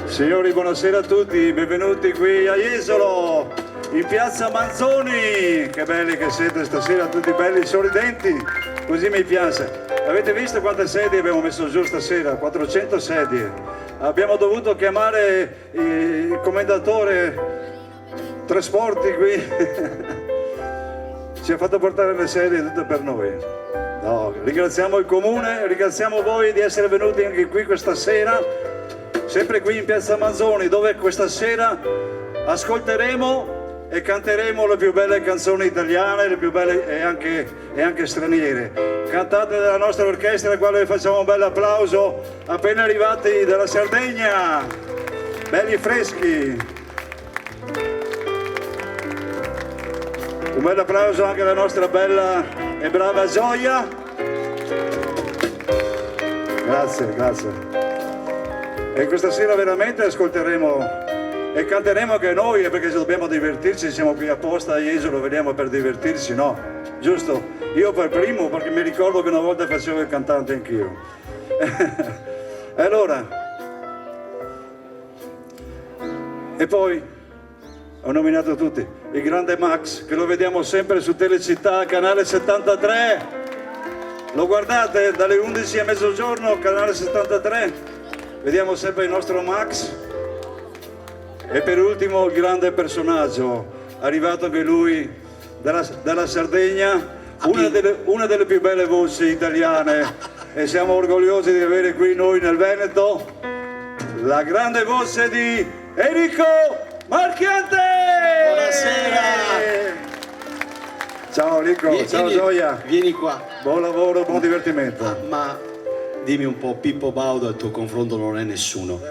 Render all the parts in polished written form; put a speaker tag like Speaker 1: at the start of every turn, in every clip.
Speaker 1: Signori, buonasera a tutti, benvenuti qui a Jesolo, in piazza Manzoni. Che belli che siete stasera, tutti belli sorridenti, così mi piace. Avete visto quante sedie abbiamo messo giù stasera? 400 sedie. Abbiamo dovuto chiamare il commendatore trasporti qui. Ci ha fatto portare le sedie tutte per noi. No, ringraziamo il comune, ringraziamo voi di essere venuti anche qui questa sera. Sempre qui in piazza Manzoni, dove questa sera ascolteremo e canteremo le più belle canzoni italiane, le più belle e anche straniere, cantate dalla nostra orchestra, alla quale facciamo un bel applauso, appena arrivati dalla Sardegna, belli freschi. Un bel applauso anche alla nostra bella e brava Gioia. Grazie, grazie. E questa sera veramente ascolteremo e canteremo anche noi, perché se dobbiamo divertirci, siamo qui apposta a Jesolo, veniamo per divertirci, no? Giusto? Io per primo, perché mi ricordo che una volta facevo il cantante anch'io. E allora, e poi ho nominato tutti, il grande Max, che lo vediamo sempre su Telecittà, canale 73. Lo guardate dalle 11 a mezzogiorno, canale 73. Vediamo sempre il nostro Max. E per ultimo il grande personaggio, arrivato anche lui dalla Sardegna, una delle più belle voci italiane, e siamo orgogliosi di avere qui noi nel Veneto la grande voce di Enrico Marchiante.
Speaker 2: Buonasera.
Speaker 1: Ciao Enrico, ciao Gioia.
Speaker 2: Vieni qua.
Speaker 1: Buon lavoro, buon divertimento.
Speaker 2: Ma dimmi un po', Pippo Baudo al tuo confronto non è nessuno.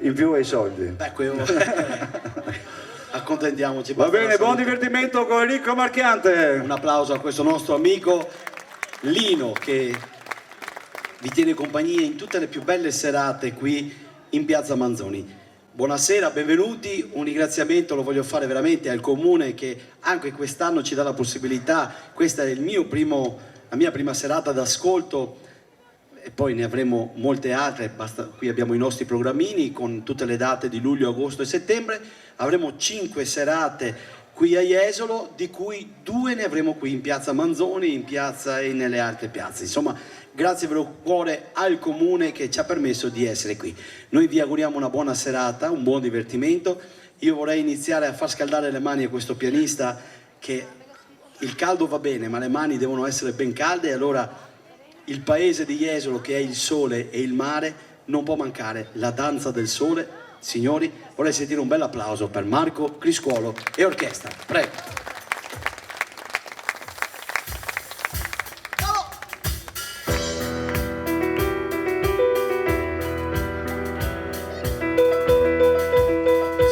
Speaker 1: In più ai soldi.
Speaker 2: Ecco, accontentiamoci.
Speaker 1: Va bene, buon divertimento con Enrico Marchiante.
Speaker 2: Un applauso a questo nostro amico Lino, che vi tiene compagnia in tutte le più belle serate qui in piazza Manzoni. Buonasera, benvenuti. Un ringraziamento lo voglio fare veramente al comune, che anche quest'anno ci dà la possibilità. Questa è la mia prima serata d'ascolto, e poi ne avremo molte altre. Qui abbiamo i nostri programmini con tutte le date di luglio, agosto e settembre. Avremo 5 serate qui a Jesolo, di cui 2 ne avremo qui in piazza Manzoni, in piazza e nelle altre piazze. Insomma, grazie per il cuore al comune che ci ha permesso di essere qui. Noi vi auguriamo una buona serata, un buon divertimento. Io vorrei iniziare a far scaldare le mani a questo pianista, che il caldo va bene, ma le mani devono essere ben calde, e allora il paese di Jesolo, che è il sole e il mare, non può mancare la danza del sole. Signori, vorrei sentire un bel applauso per Marco Criscuolo e orchestra. Prego.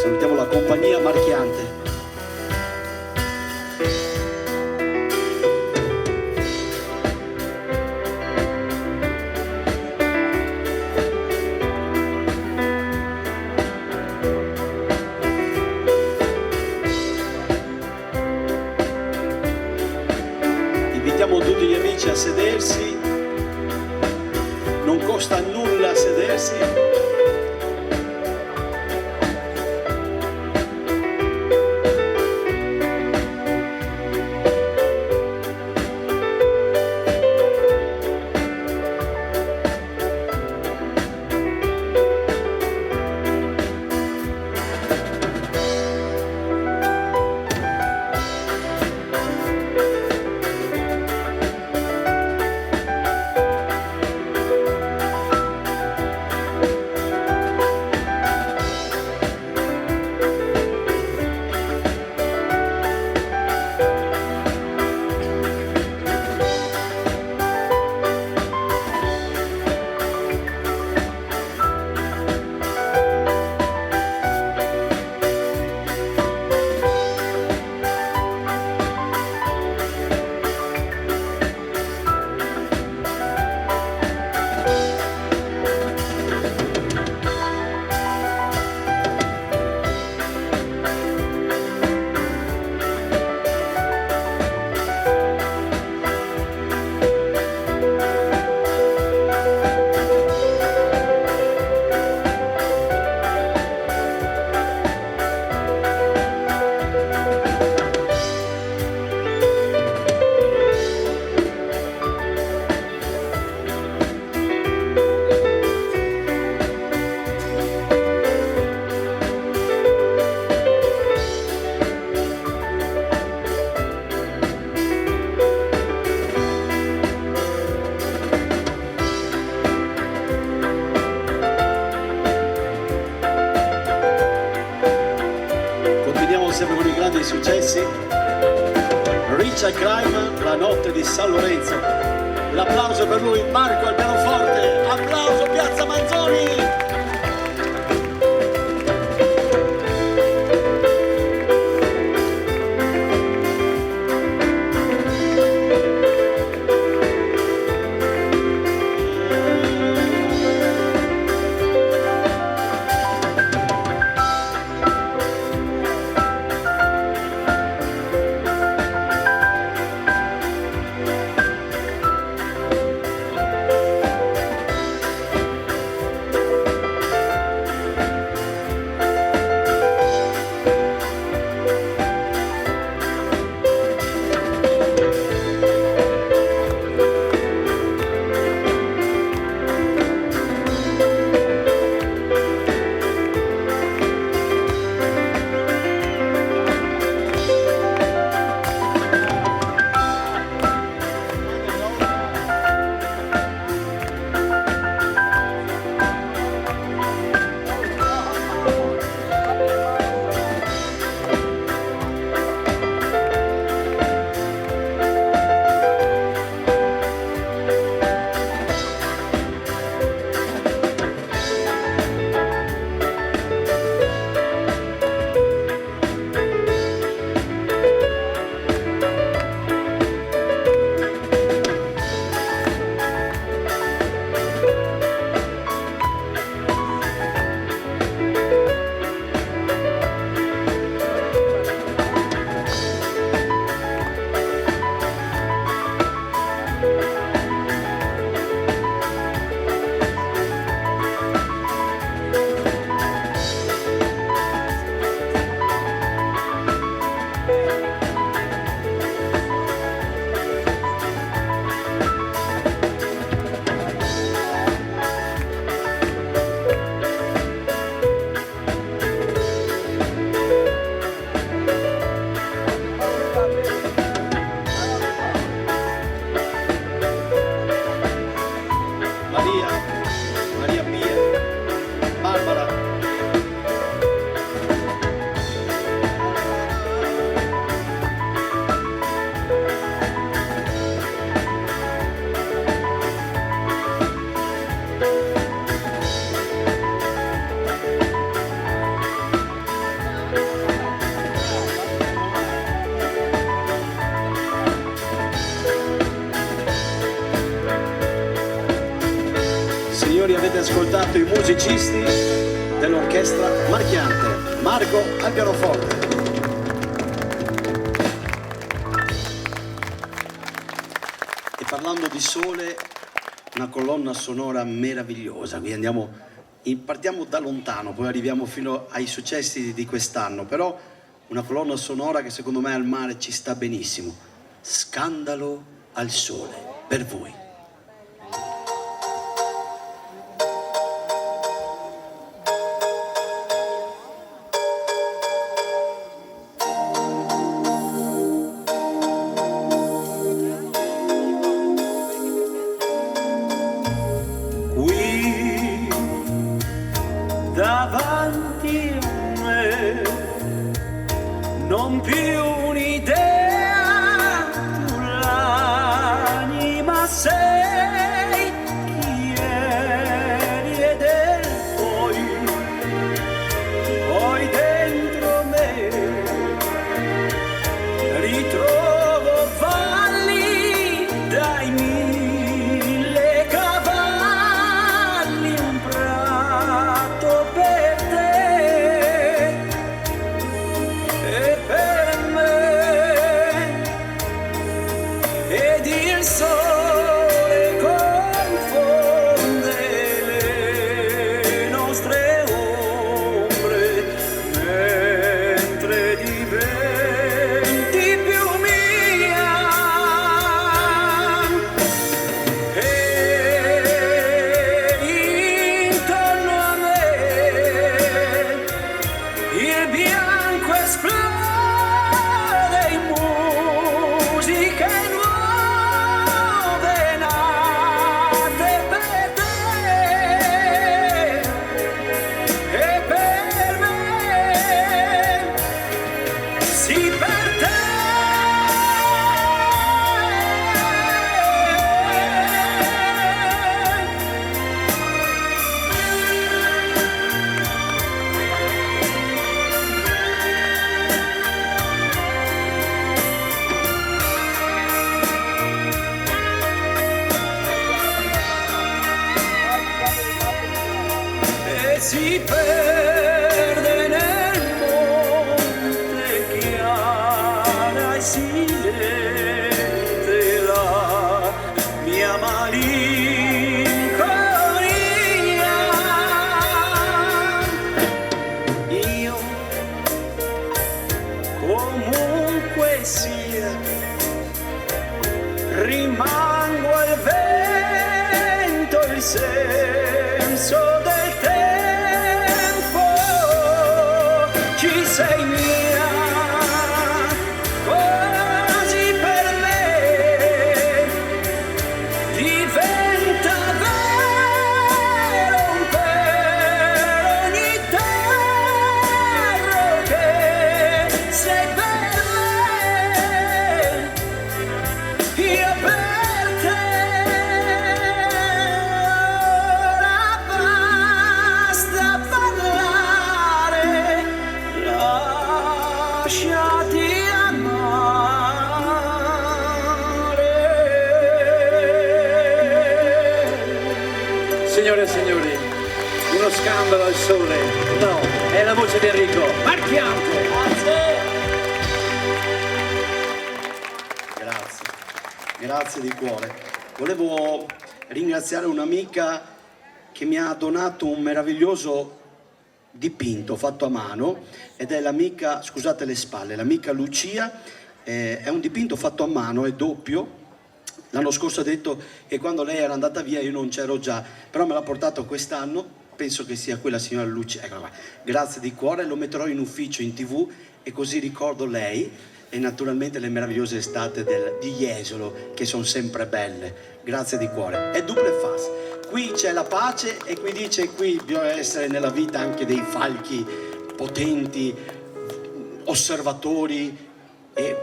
Speaker 2: Salutiamo la compagnia Marchiante. Invitiamo tutti gli amici a sedersi, non costa nulla sedersi. dei successi. Richard Crime, La notte di San Lorenzo. L'applauso per lui, Marco al pianoforte. Applauso Piazza Manzoni.
Speaker 3: Signori, avete ascoltato i musicisti dell'orchestra Marchiante. Marco al pianoforte. E parlando di sole, una colonna sonora meravigliosa. Quindi partiamo da lontano, poi arriviamo fino ai successi di quest'anno, però una colonna sonora che secondo me al mare ci sta benissimo. Scandalo al sole, per voi.
Speaker 4: Davanti a me non più un'idea, tu l'anima sei chi eri ed eri poi dentro me ritrovo valli dai mille cavalli, un prato per te e per me, ed il sole confonde le nostre ombre mentre diventi più mia. E intorno a me il bianco esplode in musiche nuove, si perde nel monte chiara e silente la mia malinconia. Io comunque sia rimango al vento, il senso del tempo. Ci sei mia, quasi per me, diventa vero un per ogni tarlo che sei per me. Io per te, ora basta parlare, lasciati amare.
Speaker 5: Signore e signori, uno scandalo al sole. No, è la voce di Enrico Marchiante.
Speaker 3: Grazie di cuore. Volevo ringraziare un'amica che mi ha donato un meraviglioso dipinto fatto a mano ed è l'amica, scusate le spalle, l'amica Lucia, è un dipinto fatto a mano, è doppio. L'anno scorso ha detto che quando lei era andata via io non c'ero già, però me l'ha portato quest'anno, penso che sia quella signora Lucia, eccola qua. Grazie di cuore, lo metterò in ufficio in TV e così ricordo lei e naturalmente le meravigliose estate di Jesolo che sono sempre belle. Grazie di cuore. È double face. Qui c'è la pace e qui dice qui bisogna essere nella vita anche dei falchi potenti, osservatori e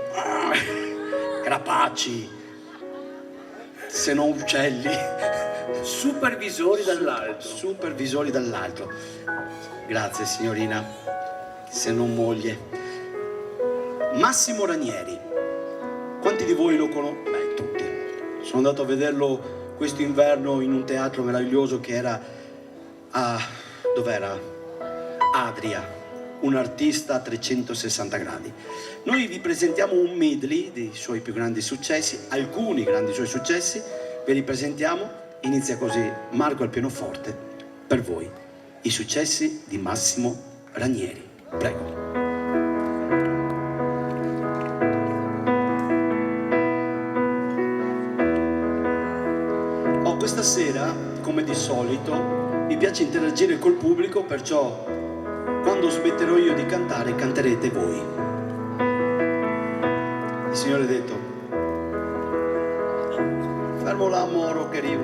Speaker 3: rapaci, se non uccelli.
Speaker 5: Supervisori dall'alto.
Speaker 3: Supervisori dall'alto. Grazie signorina, se non moglie. Massimo Ranieri, quanti di voi lo conoscono? Beh, tutti. Sono andato a vederlo questo inverno in un teatro meraviglioso che era a... dov'era? Adria, un artista a 360 gradi. Noi vi presentiamo un medley dei suoi più grandi successi, alcuni grandi suoi successi, ve li presentiamo, inizia così Marco al pianoforte, per voi, i successi di Massimo Ranieri. Prego. Questa sera, come di solito, mi piace interagire col pubblico, perciò quando smetterò io di cantare, canterete voi. Il Signore ha detto, fermo là, moro, che rio.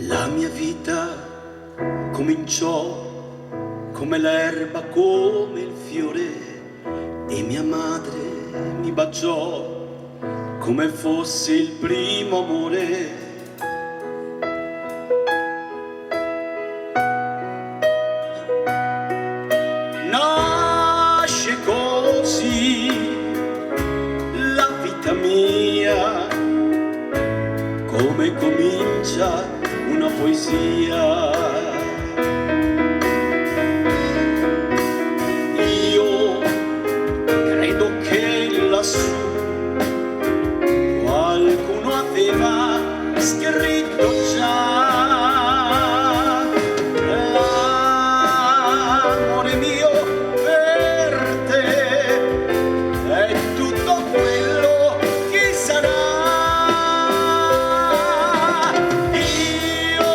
Speaker 3: La mia vita cominciò come l'erba, come il fiore, e mia madre mi baciò come fosse il primo amore. Nasce così la vita mia, come comincia una poesia. Qualcuno aveva scritto già l'amore mio per te è tutto quello che sarà. Io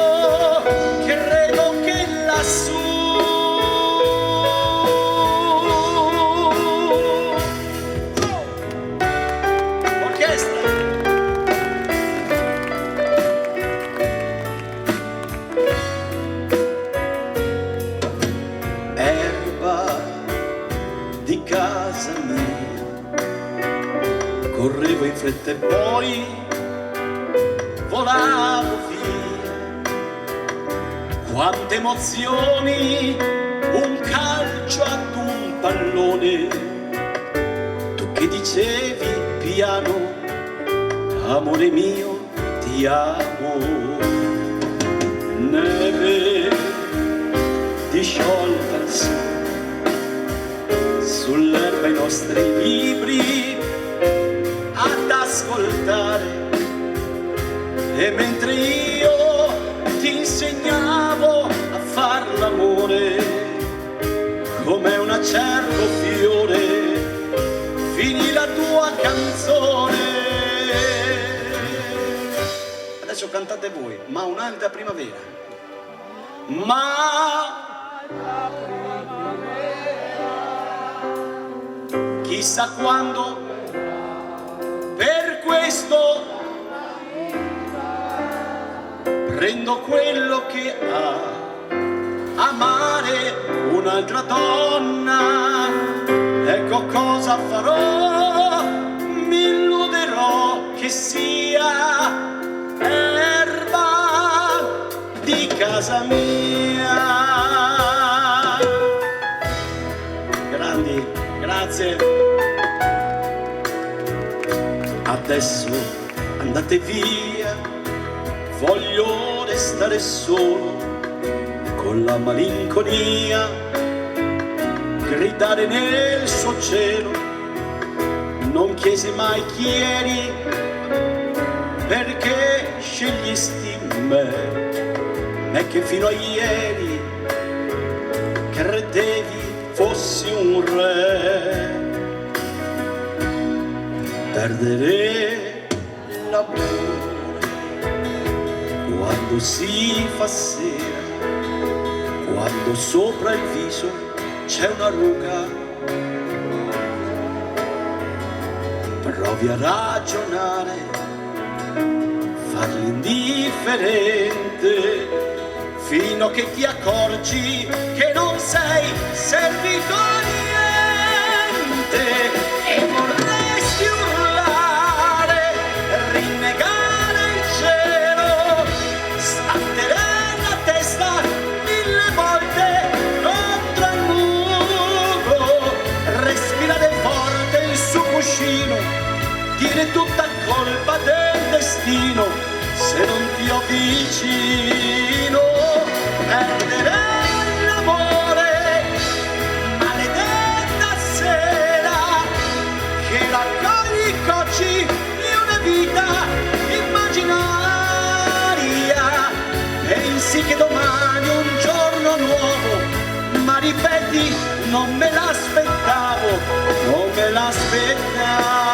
Speaker 3: credo che lassù di casa mia, correvo in fretta e poi volavo via. Quante emozioni, un calcio ad un pallone, tu che dicevi piano, amore mio ti vediamo neve disciolversi sull'erba i nostri libri ad ascoltare, e mentre io ti insegnavo a far l'amore come un acerbo fiore, finì la tua canzone. Adesso cantate voi, ma un'altra primavera. Ma chissà quando, per questo prendo quello che ha, amare un'altra donna. Ecco cosa farò, mi illuderò che sia erba di casa mia. Grandi, grazie. Adesso andate via, voglio restare solo con la malinconia, gridare nel suo cielo. Non chiesi mai chi eri, perché scegliesti me che fino a ieri credevi fossi un re. Perdere l'amore quando si fa sera, quando sopra il viso c'è una ruga. Provi a ragionare, farli indifferente, fino a che ti accorgi che non sei servito a niente. E vorresti urlare, rinnegare il cielo, sbattere la testa 1000 volte contro il muro, respirare forte il suo cuscino, dire tutta colpa del destino se non ti ho vicino. Perdere l'amore, maledetta sera, che raccogli i cocci di una vita immaginaria. Pensi che domani un giorno nuovo, ma ripeti non me l'aspettavo, non me l'aspettavo.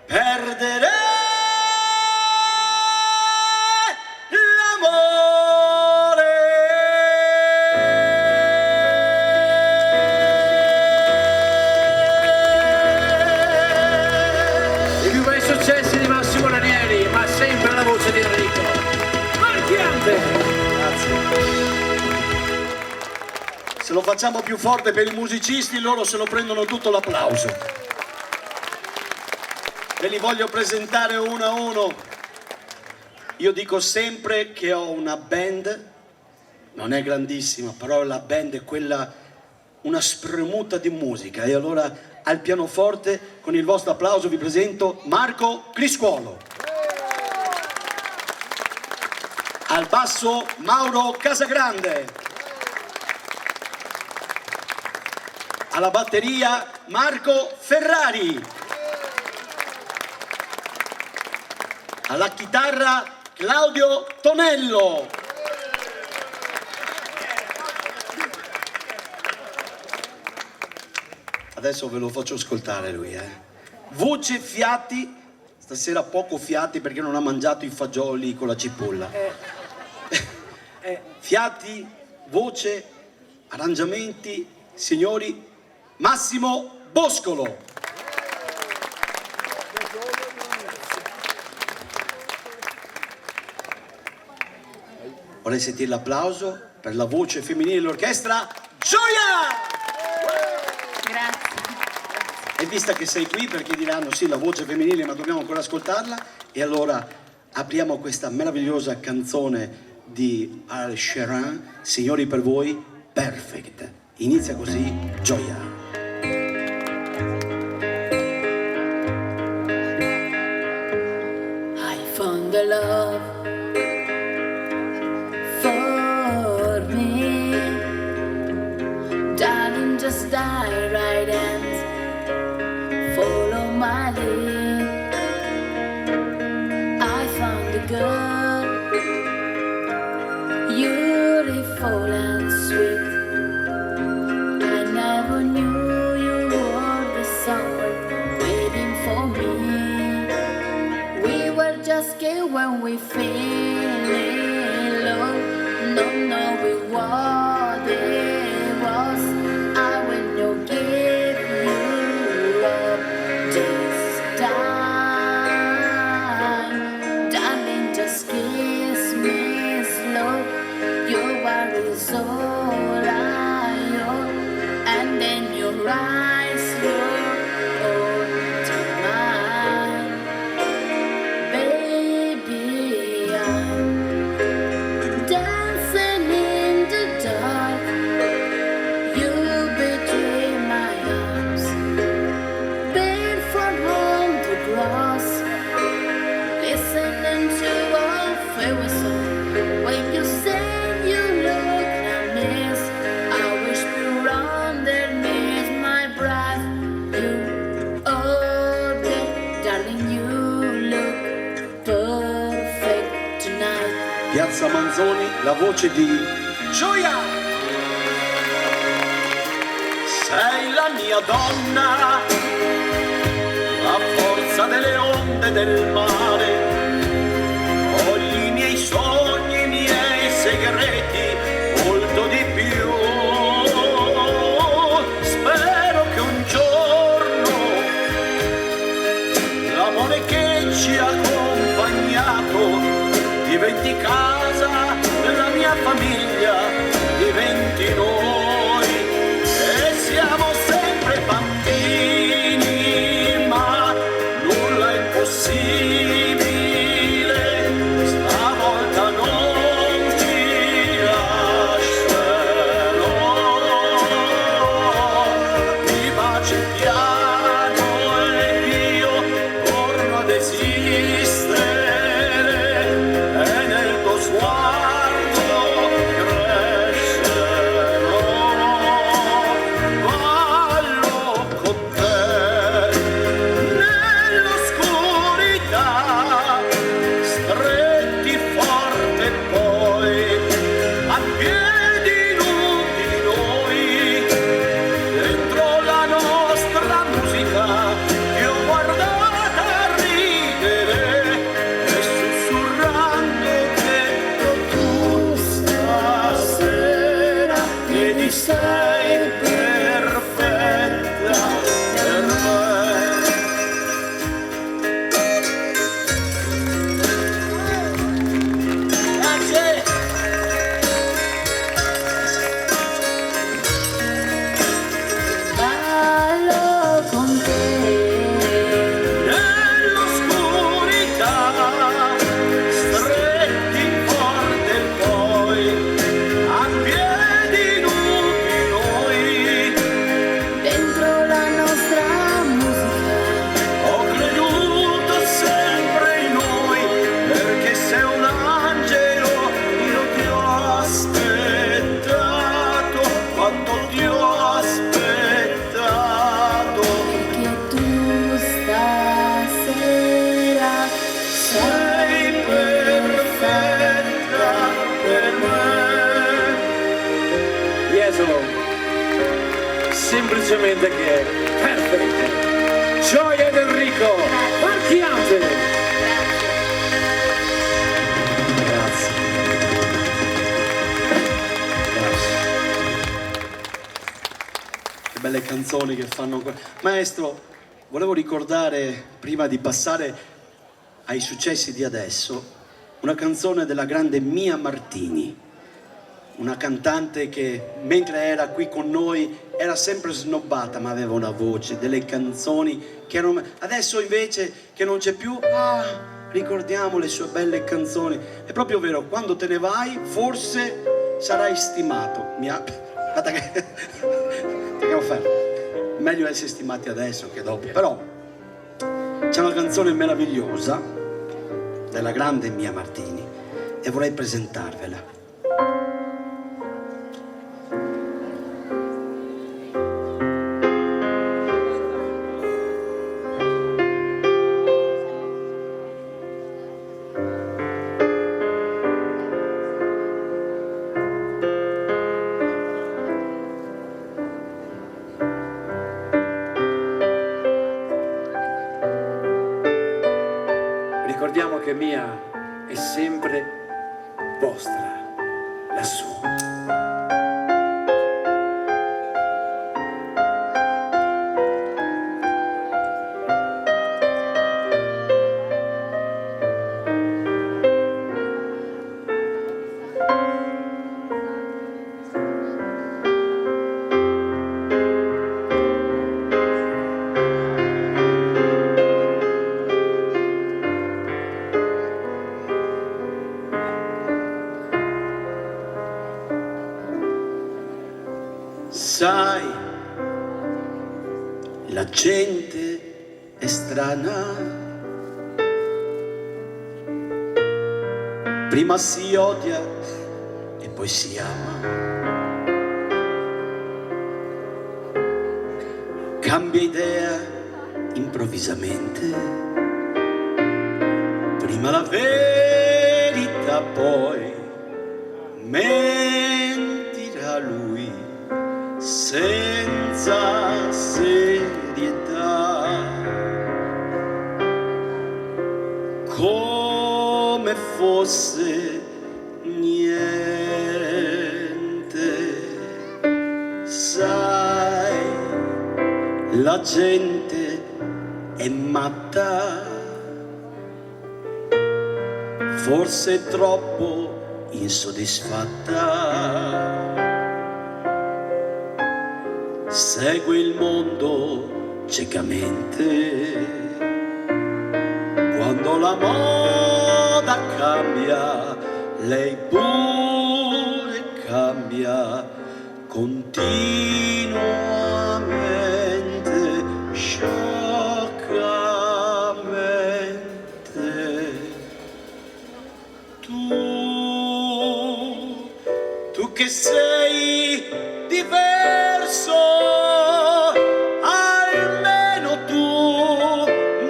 Speaker 3: Perdere
Speaker 5: I più bei successi di Massimo Ranieri, ma sempre la voce di Enrico. Marchiante!
Speaker 3: Grazie. Se lo facciamo più forte per i musicisti, loro se lo prendono tutto l'applauso. Ve li voglio presentare uno a uno. Io dico sempre che ho una band, non è grandissima, però la band è quella, una spremuta di musica. E allora al pianoforte, con il vostro applauso, vi presento Marco Criscuolo. Al basso Mauro Casagrande. Alla batteria Marco Ferrari. Alla chitarra Claudio Tonello. Adesso ve lo faccio ascoltare lui, Voce e fiati, stasera poco fiati perché non ha mangiato i fagioli con la cipolla. Fiati, voce, arrangiamenti, signori, Massimo Boscolo. Vorrei sentire l'applauso per la voce femminile dell'orchestra, Gioia!
Speaker 6: Grazie.
Speaker 3: E vista che sei qui, perché diranno sì, la voce femminile, ma dobbiamo ancora ascoltarla, e allora apriamo questa meravigliosa canzone di Al Sheeran, Signori per voi, Perfect. Inizia così, Gioia.
Speaker 6: sola io, and then your eyes were all to mine. Baby, I'm dancing in the dark. You between my arms, barefoot on the grass, listening to our favorite song. When you say you look a mess, I whisper underneath my breath. You, oh, darling, you look perfect tonight.
Speaker 2: Piazza Manzoni, la voce di Gioia.
Speaker 3: Sei la mia donna, la forza delle onde del mare, ho i miei sogni, i miei segreti, molto di più. Spero che un giorno l'amore che ci ha accompagnato diventi casa, la mia famiglia diventi noi. Siamo sempre bambini, ma nulla è impossibile. Stavolta non ti lascerò. Mi baci piano ed io torno ad esistere, e nel tuo sguardo crescerò. Ballo con te nell'oscurità, stretti forte poi, a piedi nudi noi, dentro la nostra musica, ti ho guardata ridere e sussurrando dentro tu stasera, che sei perfetta per me. Grazie.
Speaker 6: Ballo con te.
Speaker 3: Nell'oscurità, stretti forte poi, a piedi nudi noi,
Speaker 6: Dentro la nostra musica,
Speaker 3: ho creduto sempre in noi, perché sei un angelo, io ti ho aspettato, quanto ti ho aspettato.
Speaker 6: perché tu stasera
Speaker 3: Sei perfetta per me.
Speaker 5: Jesu, semplicemente che è perfetta. Gioia ed Enrico, partiate!
Speaker 2: Grazie. Grazie. Che belle canzoni che fanno ancora. Maestro, volevo ricordare, prima di passare ai successi di adesso, una canzone della grande Mia Martini, una cantante che mentre era qui con noi era sempre snobbata, ma aveva una voce, delle canzoni che erano... Adesso invece che non c'è più, ricordiamo le sue belle canzoni. È proprio vero, quando te ne vai forse sarai stimato. Guarda che... Dobbiamo fare. Meglio essere stimati adesso che dopo. Però c'è una canzone meravigliosa della grande Mia Martini e vorrei presentarvela.
Speaker 5: Ricordiamo che Mia è sempre vostra, lassù.
Speaker 3: Sai, la gente è strana, prima si odia e poi si ama. Cambia idea improvvisamente, prima la verità, poi mentirà lui senza serietà, come fosse niente. Sai, la gente è matta, forse troppo insoddisfatta. Segue il mondo ciecamente, quando la moda cambia, lei pure cambia continuamente, scioccamente. Tu che sei diverso, almeno tu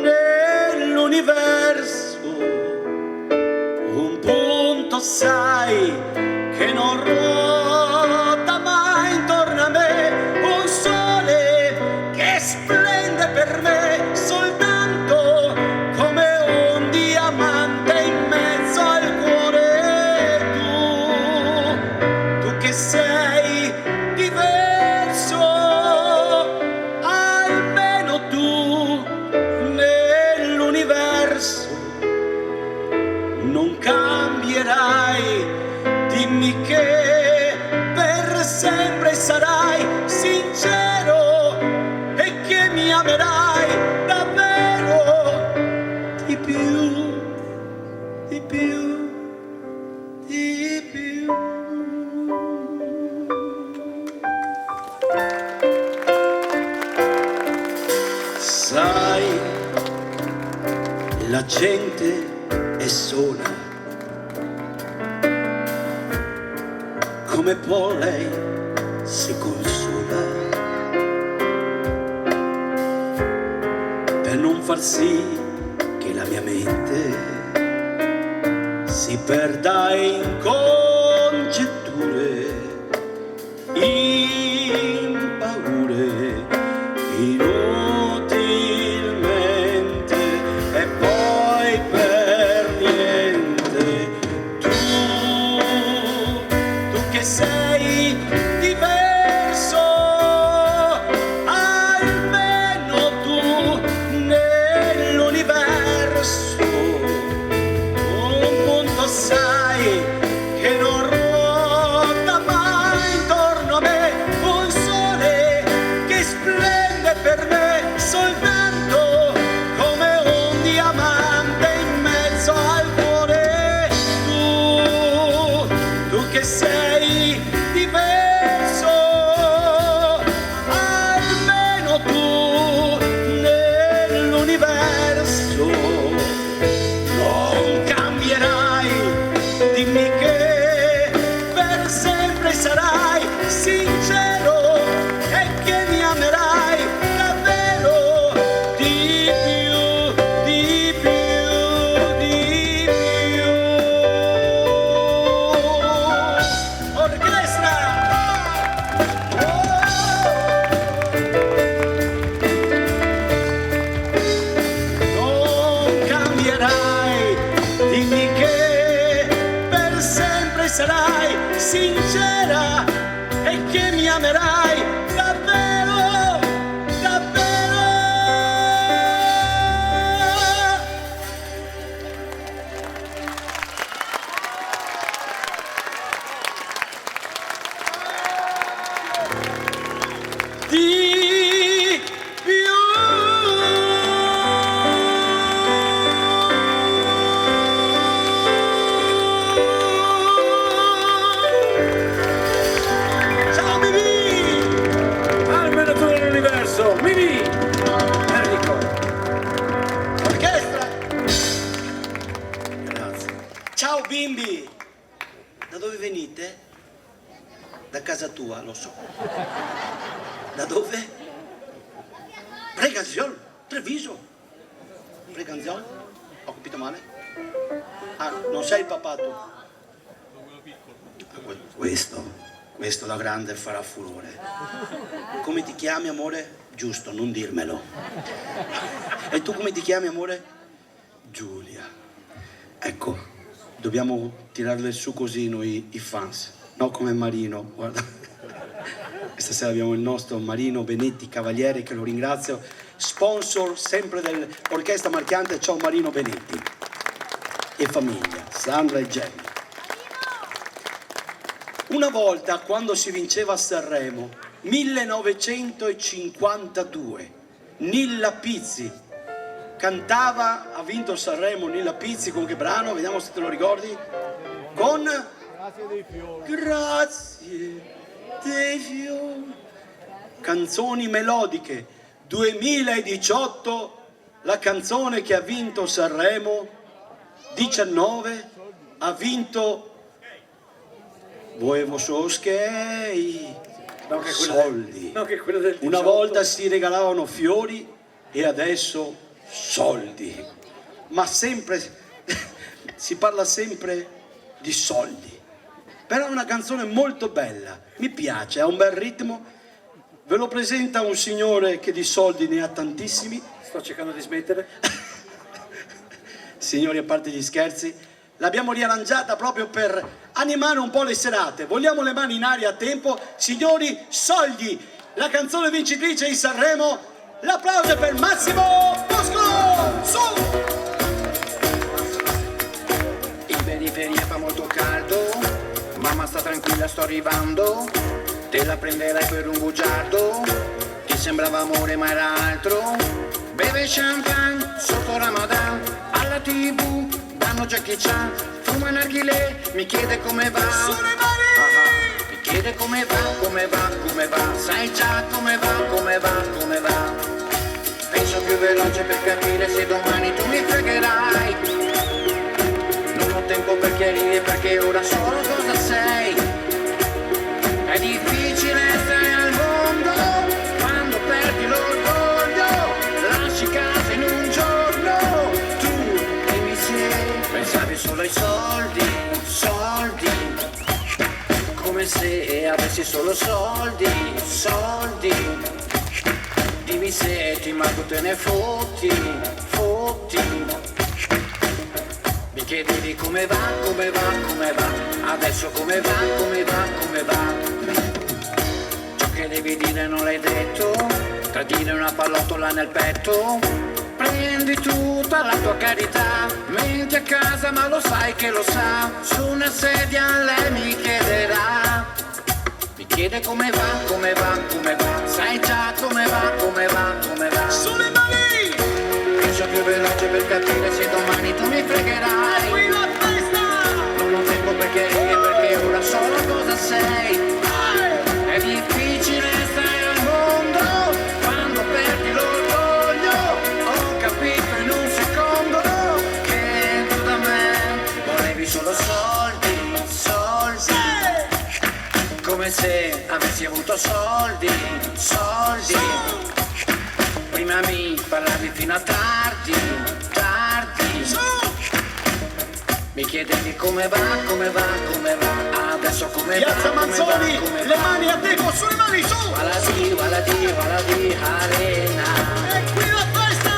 Speaker 3: nell'universo, un punto sai che non ruota mai intorno a me, un sole che splende per me soltanto come un diamante in mezzo al cuore. Tu che sei diverso, almeno tu nell'universo, non cambierai, dimmi che per sempre sarai sincero e che mi amerai davvero di più, di più, di più. Sai, la gente è sola, come può lei si consola per non far sì che la mia mente si perda in congetture, in paure, inutilmente e poi per niente. Tu che sei diverso, almeno tu nell'universo, un punto sai che non ruota mai intorno a me, un sole che splende per me soltanto come un diamante in mezzo al cuore. Tu che sei diverso, almeno tu nell'universo, non cambierai, dimmi che per sempre sarai sincero e che mi amerai davvero di più, di più, di più. Orchestra! Non cambierai, dimmi che per sempre sarai sincera e che mi amerai davvero, davvero. Di più. Ciao Bibi! Da casa tua, lo so. Da dove? Preganziol, Treviso. Preganziol? Ho capito male? Ah, non sei il papà tu? Questo da grande farà furore. Come ti chiami, amore? Giusto, non dirmelo. E tu come ti chiami, amore? Giulia. Ecco, dobbiamo tirarle su così noi i fans, no come Marino, guarda. Questa sera abbiamo il nostro Marino Benetti Cavaliere, che lo ringrazio, sponsor sempre dell'Orchestra Marchiante. Ciao Marino Benetti e famiglia, Sandra e Gemma. Una volta, quando si vinceva a Sanremo, 1952, Nilla Pizzi cantava, ha vinto Sanremo Nilla Pizzi con che brano? Vediamo se te lo ricordi. Con Grazie dei fiori. Canzoni melodiche. 2018, la canzone che ha vinto Sanremo 19 ha vinto Volevo Soschei. Soldi. Una volta si regalavano fiori e adesso soldi. Ma sempre si parla sempre di soldi. Però è una canzone molto bella, mi piace, ha un bel ritmo. Ve lo presenta un signore che di soldi ne ha tantissimi.
Speaker 5: Sto cercando di smettere.
Speaker 3: Signori, a parte gli scherzi, l'abbiamo riarrangiata proprio per animare un po' le serate. Vogliamo le mani in aria a tempo. Signori, soldi, la canzone vincitrice di Sanremo. L'applauso per Massimo Bosco. Su!
Speaker 7: In periferia fa molto caldo, mamma sta tranquilla, sto arrivando. Te la prenderai per un bugiardo, ti sembrava amore ma era altro. Beve champagne sotto Ramadan, alla TV danno Jackie Chan. Fuma narghilè, mi chiede come va.
Speaker 4: Sulle mani!
Speaker 7: Mi chiede come va, come va, come va. Sai già come va, come va, come va. Penso più veloce per capire se domani tu mi fregherai. Non ho tempo per chiarire perché ora so cosa sei. È difficile stare al mondo quando perdi l'orgoglio. Lasci casa in un giorno, tu dimmi se pensavi solo ai soldi, soldi. Come se avessi solo soldi, soldi. Dimmi se ti manco te ne fotti, fotti. Mi chiedevi come va, come va, come va. Adesso come va, come va, come va. Ciò che devi dire non l'hai detto. Tradire una pallottola nel petto. Prendi tutta la tua carità. Menti a casa ma lo sai che lo sa. Su una sedia lei mi chiederà. Mi chiede come va, come va, come va. Sai già come va, come va, come va.
Speaker 4: Sulle mani!
Speaker 7: Penso più veloce per capire se domani tu mi fregherai.
Speaker 4: Qui la festa!
Speaker 7: Non ho tempo per chiarire perché ora so cosa sei. È difficile stare al mondo quando perdi l'orgoglio. Ho capito in un secondo che tu da me volevi solo soldi, soldi. Come se avessi avuto soldi, soldi. Prima mi parlavi fino a tardi, tardi. Mi chiedevi come va, come va, come va. Adesso come
Speaker 3: Piazza
Speaker 7: va, come
Speaker 3: Manzoni,
Speaker 7: va, come
Speaker 3: le
Speaker 7: va.
Speaker 3: mani a tempo, sulle mani, su!
Speaker 7: Waladi, arena.
Speaker 4: E qui la festa!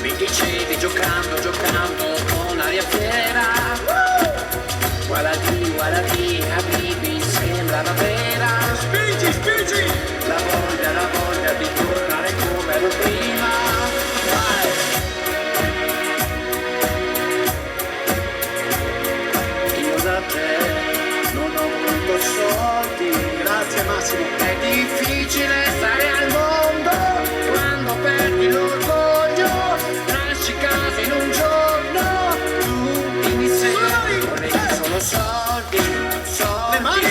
Speaker 7: Mi dicevi giocando, giocando con aria fiera. Waladi, habibi, sembra la vera.
Speaker 4: Spingi, spingi!
Speaker 7: La voglia di tornare come ero prima. Vai! Io da te non ho voluto soldi.
Speaker 3: Grazie Massimo.
Speaker 7: È difficile stare al mondo quando perdi l'orgoglio. Lasci casa in un giorno. Tu dimmi se volevi solo soldi, soldi.
Speaker 3: Le mani!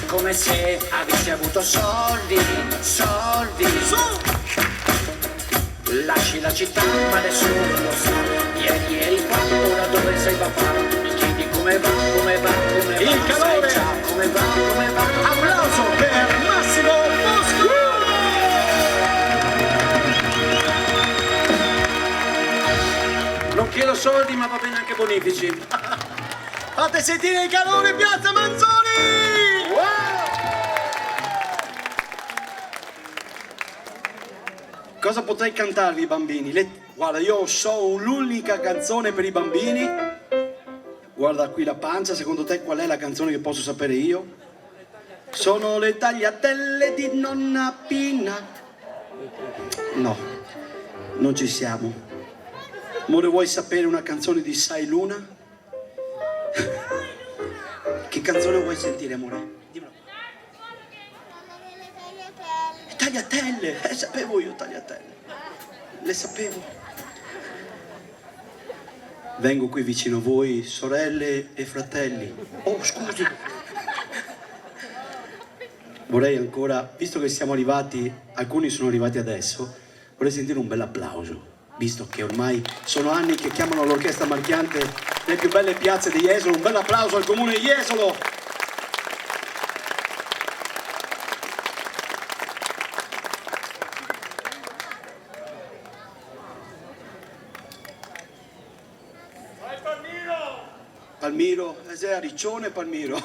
Speaker 7: Come se avessi avuto soldi, soldi. Lasci la città ma nessuno lo sa. Ieri eri qua, ora dove sei papà? Mi chiedi come va, come va, come va.
Speaker 3: Il calore!
Speaker 7: Sai già come va, come va.
Speaker 5: soldi, ma va bene anche bonifici.
Speaker 3: Fate sentire il calore in Piazza Manzoni! Cosa potrei cantarvi i bambini? Guarda, io so l'unica canzone per i bambini. Guarda qui la pancia, secondo te qual è la canzone che posso sapere io? Sono le tagliatelle di nonna Pina. No, non ci siamo. Amore, vuoi sapere una canzone di Sai Luna? Che canzone vuoi sentire, amore? Dimmelo. Tagliatelle, sapevo io tagliatelle. Le sapevo. Vengo qui vicino a voi, sorelle e fratelli. Oh, scusi. Vorrei ancora, visto che siamo arrivati, alcuni sono arrivati adesso, vorrei sentire un bel applauso, visto che ormai sono anni che chiamano l'orchestra Marchiante nelle più belle piazze di Jesolo. Un bel applauso al comune di Jesolo. Palmiro, è Riccione Palmiro.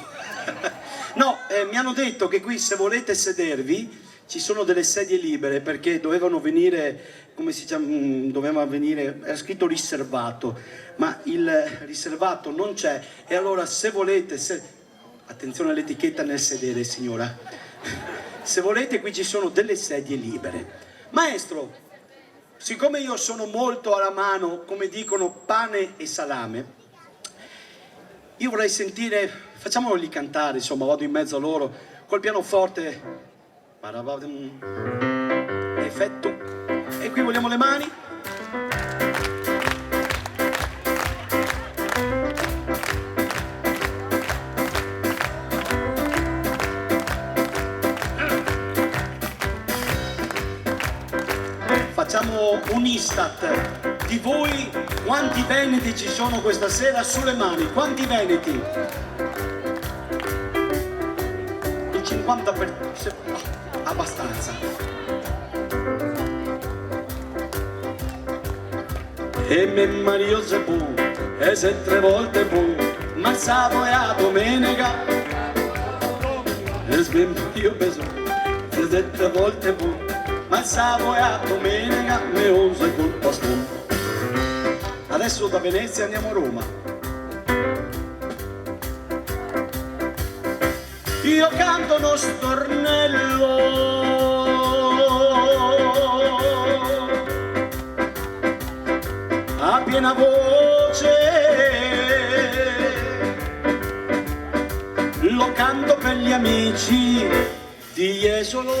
Speaker 3: No, mi hanno detto che qui se volete sedervi ci sono delle sedie libere perché dovevano venire, come si chiama, doveva venire, era scritto riservato, ma il riservato non c'è e allora se volete, attenzione all'etichetta nel sedere signora, se volete qui ci sono delle sedie libere. Maestro, siccome io sono molto alla mano, come dicono, pane e salame, io vorrei sentire, facciamoli cantare, insomma, vado in mezzo a loro, col pianoforte, effetto, e qui vogliamo le mani. Facciamo un istat. Di voi quanti veneti ci sono questa sera? Sulle mani, quanti veneti? Il 50%, abbastanza. E me Mario se bu, e se 3 volte bu, ma sabato e a domenica. E svempo io peso, e se 3 volte bu, ma sabato e a domenica, me uso col bastone. Adesso da Venezia andiamo a Roma. Io canto uno stornello a piena voce, lo canto per gli amici di Jesolo.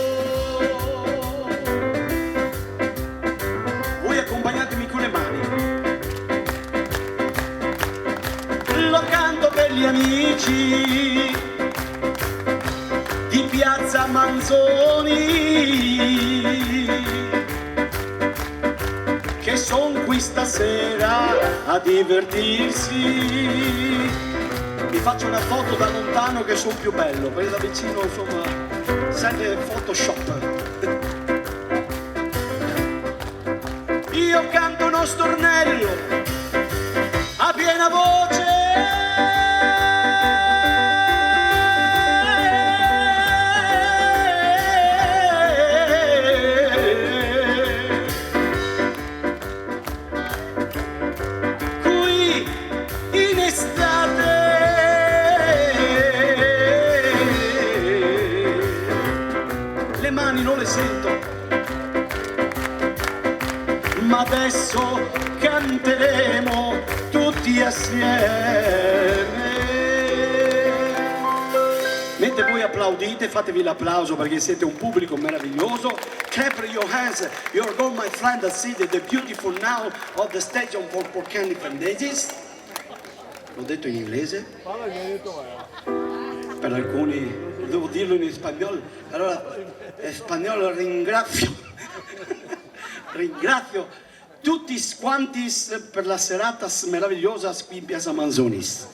Speaker 3: Voi accompagnatemi con le mani. Lo canto per gli amici di Piazza Manzoni che son qui stasera a divertirsi. Mi faccio una foto da lontano che sono più bello, perché da vicino insomma serve Photoshop. Io canto uno stornello a piena voce, qui in estate le mani non le sento, ma adesso canteremo tutti assieme. Mentre voi applaudite, fatevi l'applauso perché siete un pubblico meraviglioso. Clap your hands, you're going my friend to see the beautiful now of the stage on for Candy Fernandez. L'ho detto in inglese. Per alcuni devo dirlo in spagnolo. Allora, in spagnolo ringrazio. Ringrazio tutti quanti per la serata meravigliosa in Piazza Manzonis.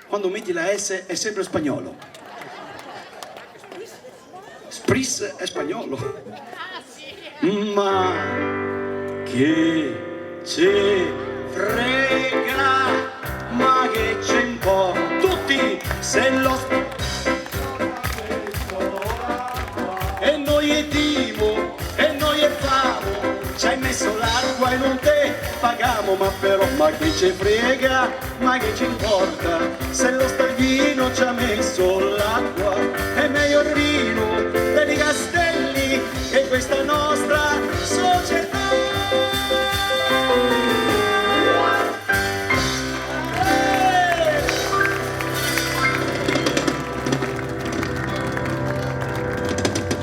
Speaker 3: Quando metti la S è sempre spagnolo. Spris è spagnolo. Ma che ce frega.
Speaker 2: ma però, ma chi ci frega, ma chi ci importa, se lo staglino ci ha messo l'acqua, è meglio il vino dei castelli e questa nostra società.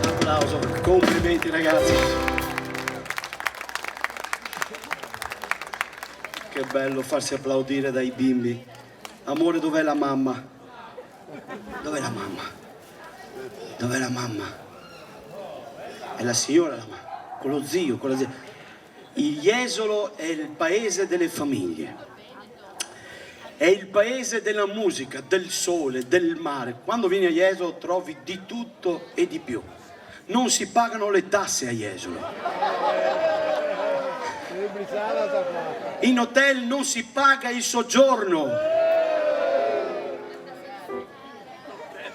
Speaker 2: Applauso, complimenti ragazzi. Che bello farsi applaudire dai bimbi. Amore, dov'è la mamma? Dov'è la mamma? Dov'è la mamma? È la signora la mamma, con lo zio, con la zia. Il Jesolo è il paese delle famiglie. È il paese della musica, del sole, del mare. Quando vieni a Jesolo trovi di tutto e di più. Non si pagano le tasse a Jesolo. In hotel non si paga il soggiorno.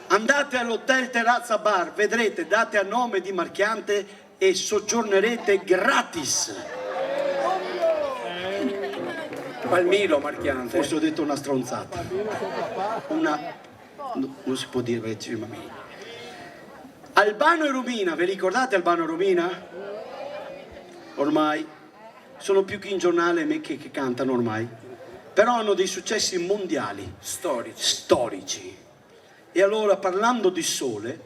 Speaker 2: Andate all'hotel Terrazza Bar, vedrete, date a nome di Marchiante e soggiornerete gratis.
Speaker 5: Palmiro Marchiante.
Speaker 2: Forse ho detto una stronzata. Non si può dire perché c'è i bambini. Albano e Romina, vi ricordate Albano e Romina? Ormai sono più che in giornale che cantano ormai, però hanno dei successi mondiali, storici. E allora, parlando di sole,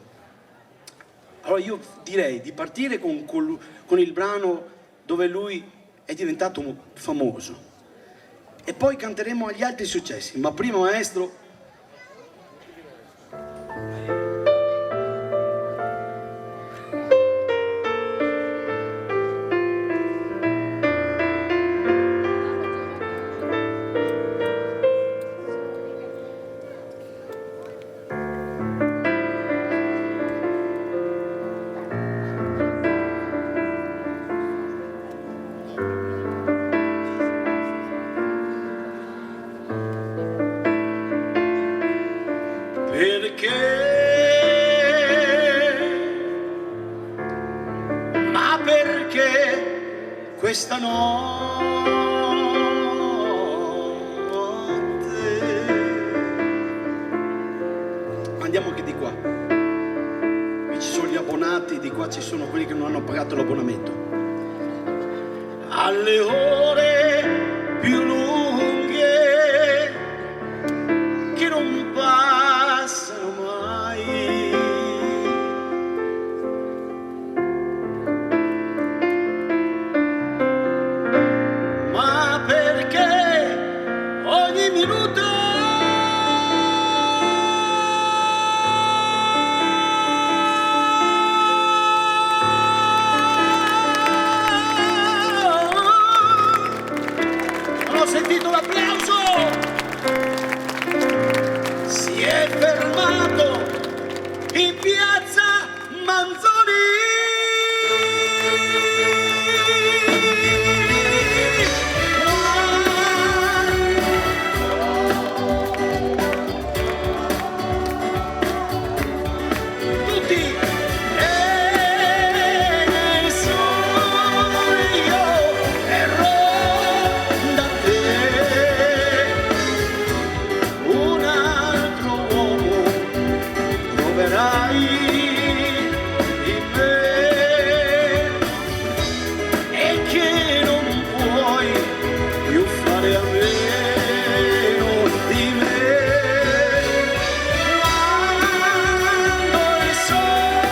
Speaker 2: allora io direi di partire con il brano dove lui è diventato famoso e poi canteremo agli altri successi, ma prima maestro. Perché questa notte andiamo anche di qua. Qui ci sono gli abbonati, di qua ci sono quelli che non hanno pagato l'abbonamento. Alle ore più lunghe che non passano mai. Minuto non ho sentito l'applauso, si è fermato in piazza Manzoni. Quando il sole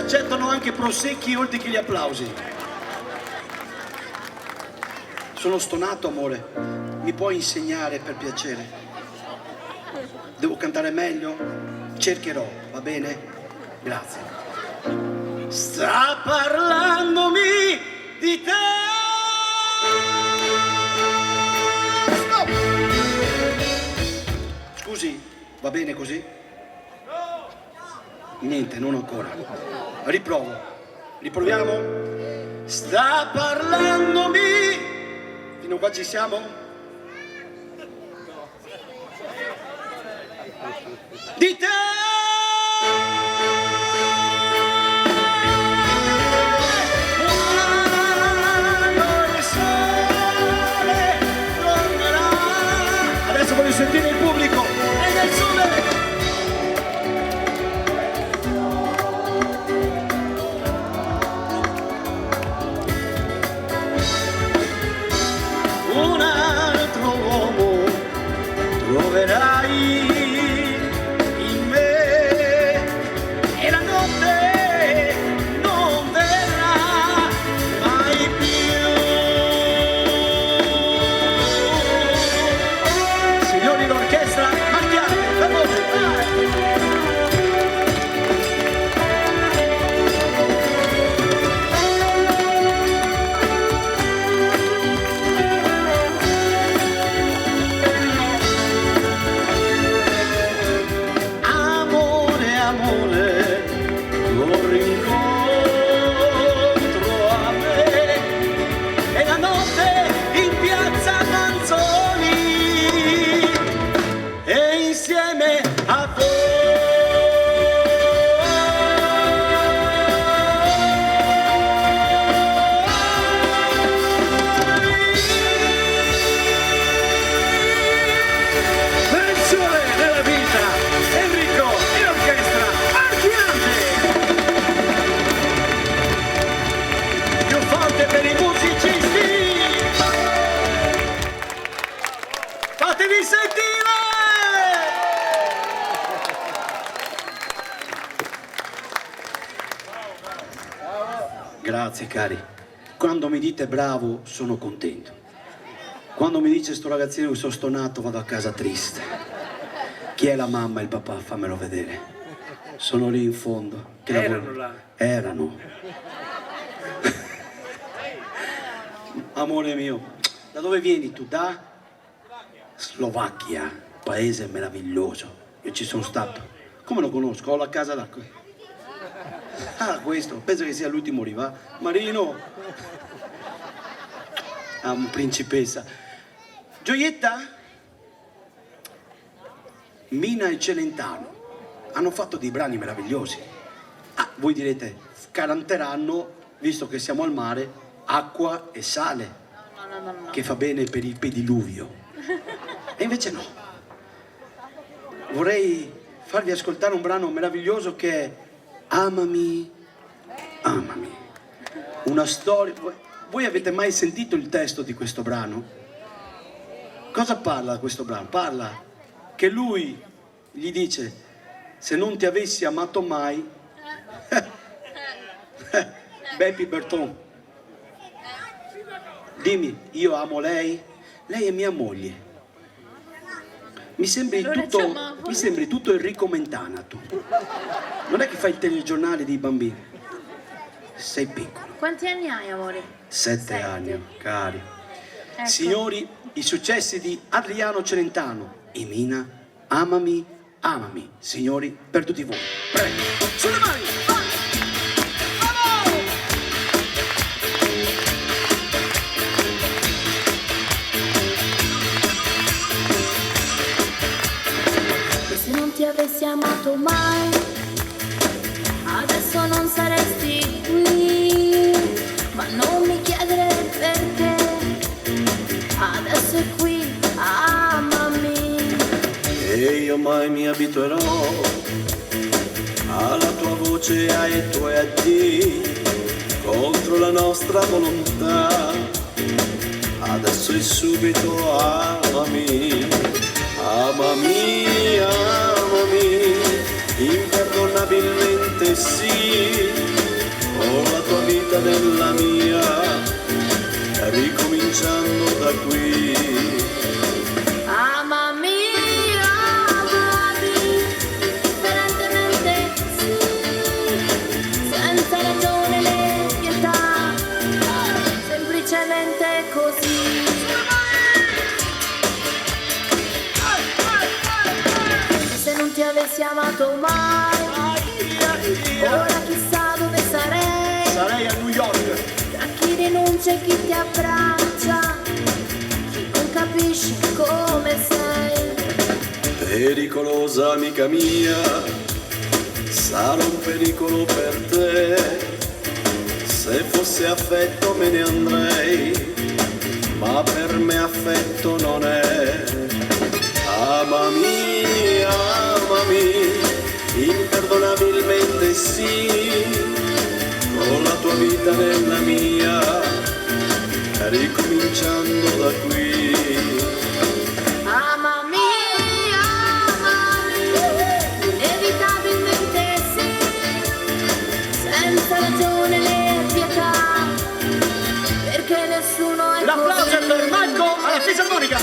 Speaker 3: accettano anche prosecchi oltre che gli applausi. Sono stonato, amore. Mi puoi insegnare per piacere? Devo cantare meglio? Cercherò, va bene? Grazie. Sta parlandomi di te. Stop! Scusi, va bene così? Niente, non ancora. Riprovo. Riproviamo? Sta parlandomi. Fino a qua ci siamo? Di te! Quando il sole tornerà. Adesso voglio sentire il pubblico. E nel sole. Un altro uomo troverai in me e la notte non verrà mai più. Signori l'orchestra, partiamo, veloce, vai! Corri incontro a me e la notte in piazza Manzoni e insieme a
Speaker 5: Per il sole della vita, Enrico e l'orchestra Archiante.
Speaker 3: più forte per i musicisti. Fatevi sentire! Grazie cari. Quando mi dite bravo sono contento. Quando mi dice sto ragazzino che sono stonato vado a casa triste. Chi è la mamma e il papà? Fammelo vedere. Sono lì in fondo. Che
Speaker 5: Erano là.
Speaker 3: Erano. Amore mio, da dove vieni tu? Da Slovacchia, paese meraviglioso. Io ci sono stato. Come lo conosco? Ho la casa da qui. Ah, questo, penso che sia l'ultimo riva. Marino. Ah, un principessa. Gioietta? Mina e Celentano hanno fatto dei brani meravigliosi. Ah, voi direte, canteranno, visto che siamo al mare, acqua e sale,
Speaker 6: No.
Speaker 3: che fa bene per il pediluvio. E invece no. Vorrei farvi ascoltare un brano meraviglioso che è Amami, amami. Una storia. Voi avete mai sentito il testo di questo brano? Cosa parla questo brano? Parla che lui gli dice: se non ti avessi amato mai, Bepi Berton, dimmi, io amo lei, lei è mia moglie. Mi sembri tutto Enrico Mentana, tu. Non è che fai il telegiornale dei bambini. Sei piccolo.
Speaker 6: Quanti anni hai, amore?
Speaker 3: 7 anni, cari.
Speaker 6: Ecco.
Speaker 3: Signori, i successi di Adriano Celentano e Mina, amami, amami. Signori, per tutti voi. Prego. Sulle mani, vai!
Speaker 6: E se non ti avessi amato mai, adesso non saresti qui. Ma non mi chiedere perché, adesso è qui, amami.
Speaker 3: E io mai mi abituerò alla tua voce, ai tuoi addii, contro la nostra volontà. Adesso è subito, amami, amami, amami, imperdonabilmente sì.
Speaker 6: avessi amato mai, ora chissà dove sarei.
Speaker 2: Sarei a New York.
Speaker 6: Tra chi rinuncia e chi ti abbraccia, chi non capisce come sei.
Speaker 3: Pericolosa amica mia, sarò un pericolo per te. Se fosse affetto me ne andrei, ma per me affetto non è. Amami, imperdonabilmente sì, con la tua vita nella mia, ricominciando da qui.
Speaker 6: Amami, inevitabilmente sì, senza ragione né pietà, perché nessuno è
Speaker 5: L'applauso è
Speaker 6: così.
Speaker 5: per Marco alla fisarmonica.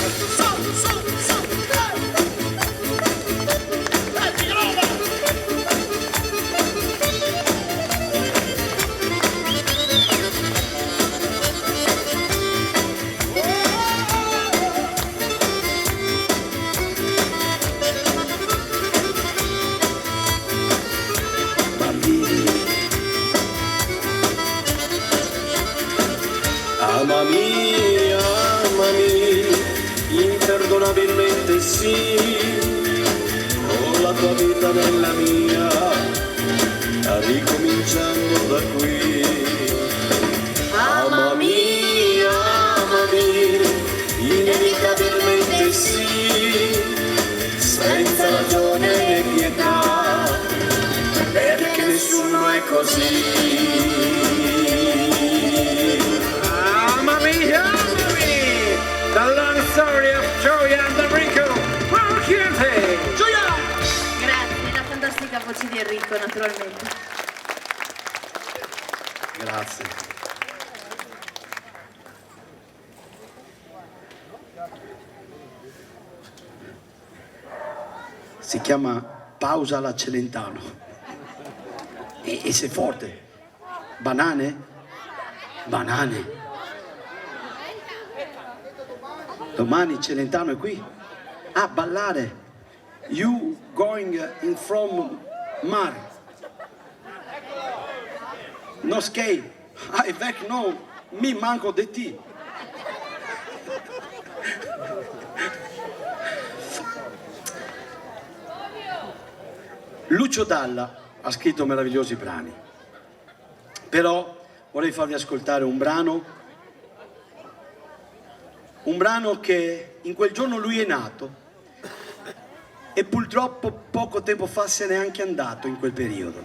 Speaker 3: Amami, imperdonabilmente sì, con la tua vita nella mia, ricominciando da qui. Amami, inevitabilmente sì, senza ragione né pietà, perché nessuno è così.
Speaker 5: The long story of Gioia and Enrico. Wow, Chiente! Gioia!
Speaker 6: Grazie, la fantastica voce di Enrico, naturalmente.
Speaker 3: Grazie. Si chiama Pausa alla Celentano. E sei forte. Banane? Banane. Domani Celentano è qui. Ah, ballare. You going in from Mar. No skate. Ah, vec no. Mi manco di te. Lucio Dalla ha scritto meravigliosi brani. Però vorrei farvi ascoltare un brano che in quel giorno lui è nato e purtroppo poco tempo fa se n'è anche andato in quel periodo.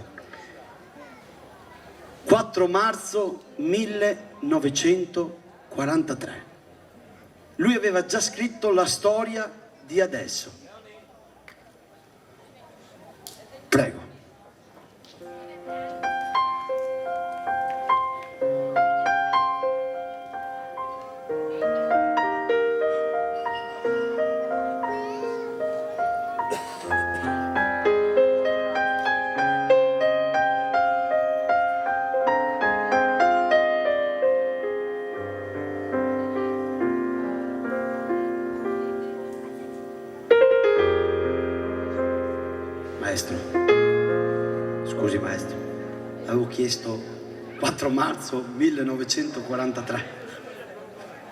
Speaker 3: 4 marzo 1943. Lui aveva già scritto la storia di adesso. Prego. Maestro, scusi maestro, avevo chiesto 4 marzo 1943,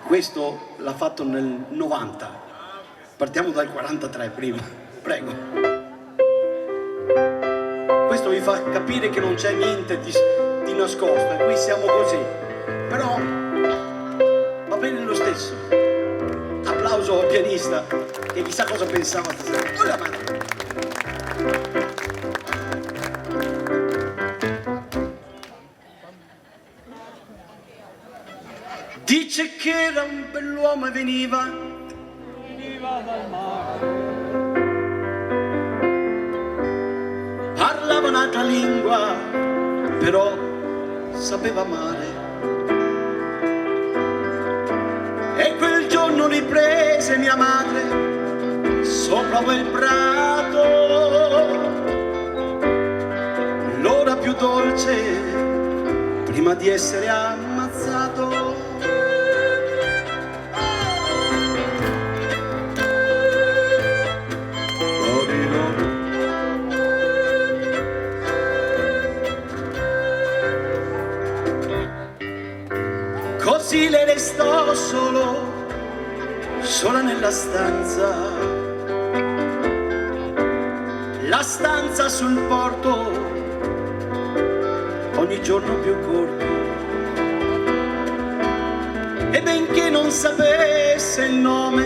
Speaker 3: questo l'ha fatto nel 90, partiamo dal 43 prima, prego. Questo vi fa capire che non c'è niente di nascosto e qui siamo così, però va bene lo stesso. Applauso al pianista che chissà cosa pensava stasera. Oh, la mano. Dice che era un bell'uomo e veniva dal mare. Parlava un'altra lingua, però sapeva amare. E quel giorno riprese mia madre sopra quel prato, l'ora più dolce prima di essere ammazzato. e sto solo, sola nella stanza, la stanza sul porto, ogni giorno più corto. E benché non sapesse il nome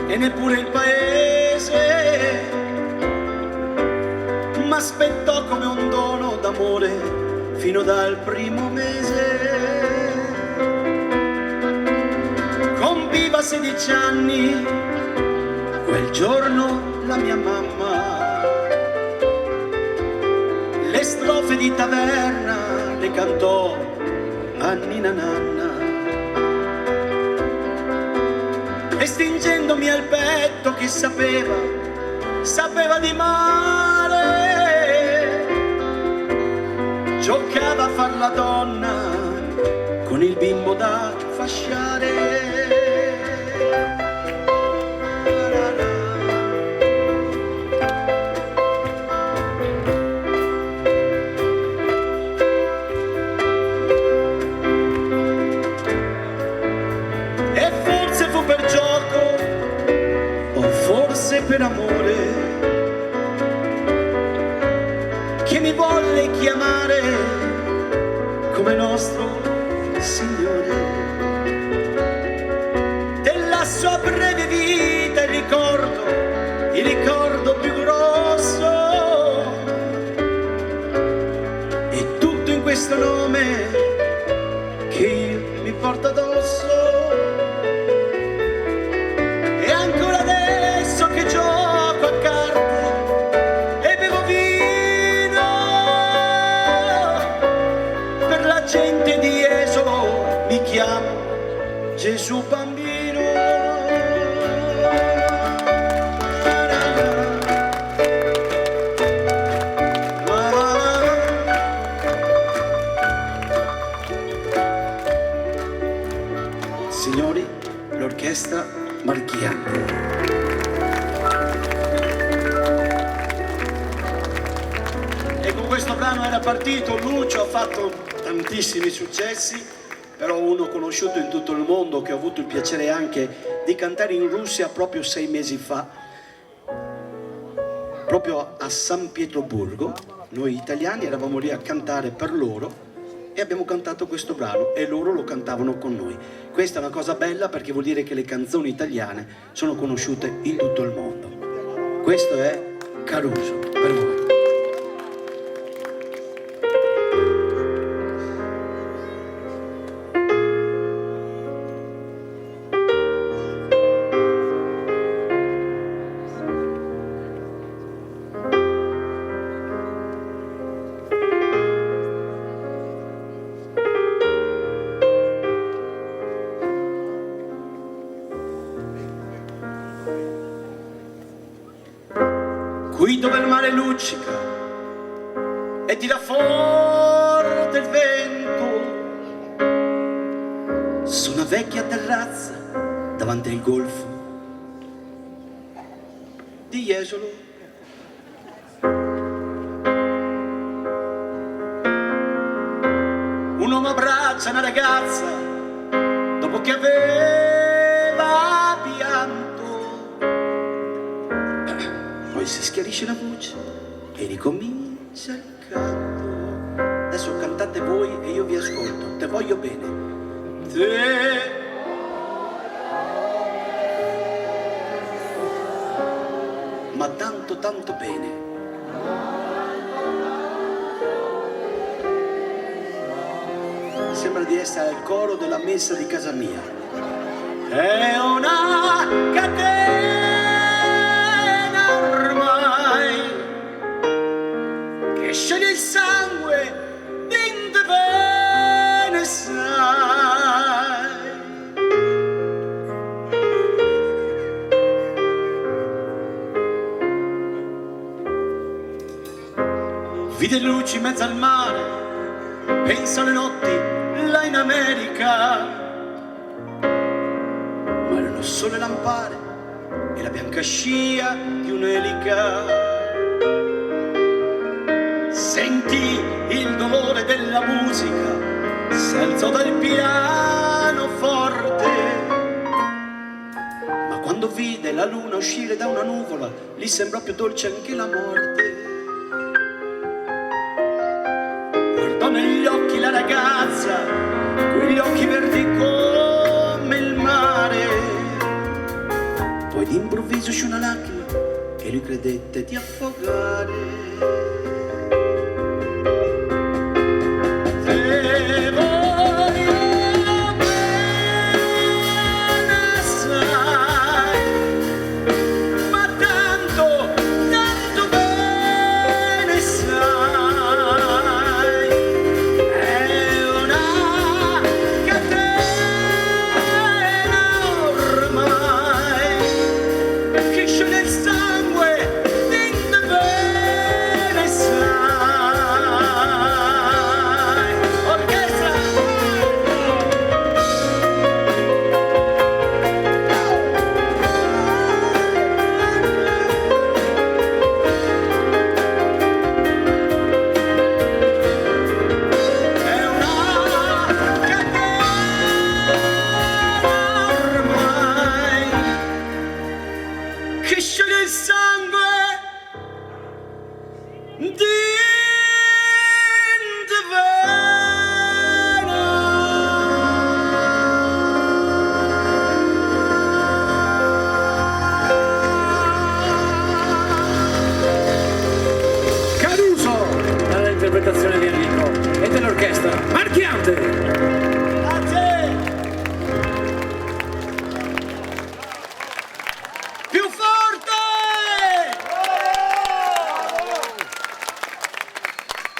Speaker 3: e neppure il paese, m'aspettò come un dono d'amore fino dal primo mese. Compiva 16 anni quel giorno la mia mamma, le strofe di taverna le cantò a Nina Nanna, e stringendomi al petto che sapeva di mare, giocava a far la donna con il bimbo da fasciare. E forse fu per gioco o forse per amore che mi volle chiamare come nostro Signore. Della sua breve vita il ricordo più grosso, è tutto in questo nome che io mi porto addosso. E ancora adesso che gioco a carte e bevo vino, per la gente di Esolo mi chiamo Gesù Bambino. Signori, l'orchestra Marchiante. E con questo brano era partito. Lucio ha fatto tantissimi successi, però uno conosciuto in tutto il mondo, che ho avuto il piacere anche di cantare in Russia proprio 6 mesi fa, proprio a San Pietroburgo. Noi italiani eravamo lì a cantare per loro e abbiamo cantato questo brano e loro lo cantavano con noi. Questa è una cosa bella perché vuol dire che le canzoni italiane sono conosciute in tutto il mondo. Questo è Caruso per voi. Qui dove il mare luccica e tira forte il vento, su una vecchia terrazza davanti al golfo di Jesolo. Un uomo abbraccia una ragazza dopo che aveva pianto. Poi si schiarisce la voce e ricomincia il canto. Adesso cantate voi e io vi ascolto. Te voglio bene. Te ma tanto tanto bene. Sembra di essere al coro della messa di casa mia. È una catena ormai che sceglie il sangue dentro ve ne sai. Vide luci in mezzo al mare, pensa alle notti là in America, ma erano solo lampare e la bianca scia di un'elica. Sentì il dolore della musica si alzò dal pianoforte, ma quando vide la luna uscire da una nuvola, gli sembrò più dolce anche la morte. Guardò negli occhi la ragazza, quegli occhi verdi come il mare, poi d'improvviso uscì una lacrima e lui credette di affogare. Te voglio bene assai, ma tanto, tanto bene sai, è una catena ormai che scende il sangue dentro bene sai. Orchestra! È una catena ormai che scende il sangue dentro
Speaker 5: Caruso dall'interpretazione di Enrico e dell'orchestra Marchiante.
Speaker 3: Grazie! Più forte!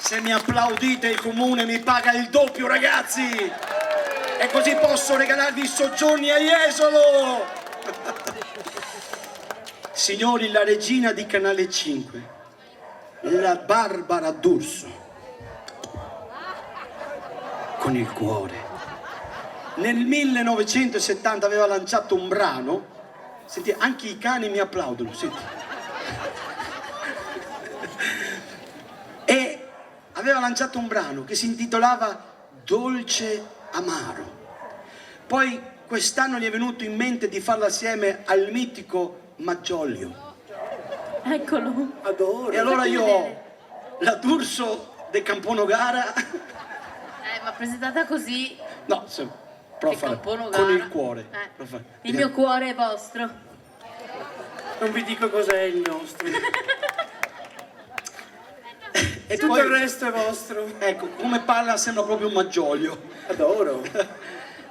Speaker 3: Se mi applaudite il comune mi paga il doppio, ragazzi! E così posso regalarvi soggiorni a Jesolo! Signori, la regina di Canale 5, la Barbara D'Urso, con il cuore. Nel 1970 aveva lanciato un brano, senti, anche i cani mi applaudono, senti. E aveva lanciato un brano che si intitolava Dolce Amaro. Poi quest'anno gli è venuto in mente di farlo assieme al mitico Maggiolio.
Speaker 8: Eccolo.
Speaker 5: Adoro.
Speaker 3: E allora
Speaker 8: Fatti
Speaker 3: io
Speaker 8: vedere.
Speaker 3: ho la D'Urso de Camponogara.
Speaker 8: Ma presentata così,
Speaker 3: No, provo a
Speaker 8: che
Speaker 3: fare
Speaker 8: Camponogara.
Speaker 3: con il cuore. Provo a fare.
Speaker 8: Il mio cuore è vostro.
Speaker 5: Non vi dico cos'è il nostro.
Speaker 3: E
Speaker 5: Tutto
Speaker 3: poi-
Speaker 5: il resto è vostro.
Speaker 3: Ecco, come parla sembra proprio un Maggiolio.
Speaker 5: Adoro.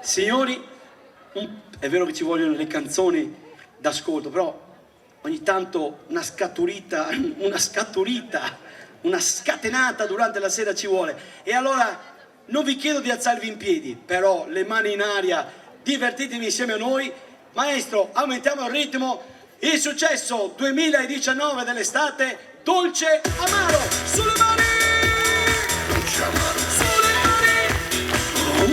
Speaker 3: Signori, è vero che ci vogliono le canzoni d'ascolto, però ogni tanto una scatenata durante la sera ci vuole. E allora non vi chiedo di alzarvi in piedi, però le mani in aria, divertitevi insieme a noi. Maestro, aumentiamo il ritmo. Il successo 2019 dell'estate, Dolce Amaro, sulle mani! Dolce Amaro, sulle mani!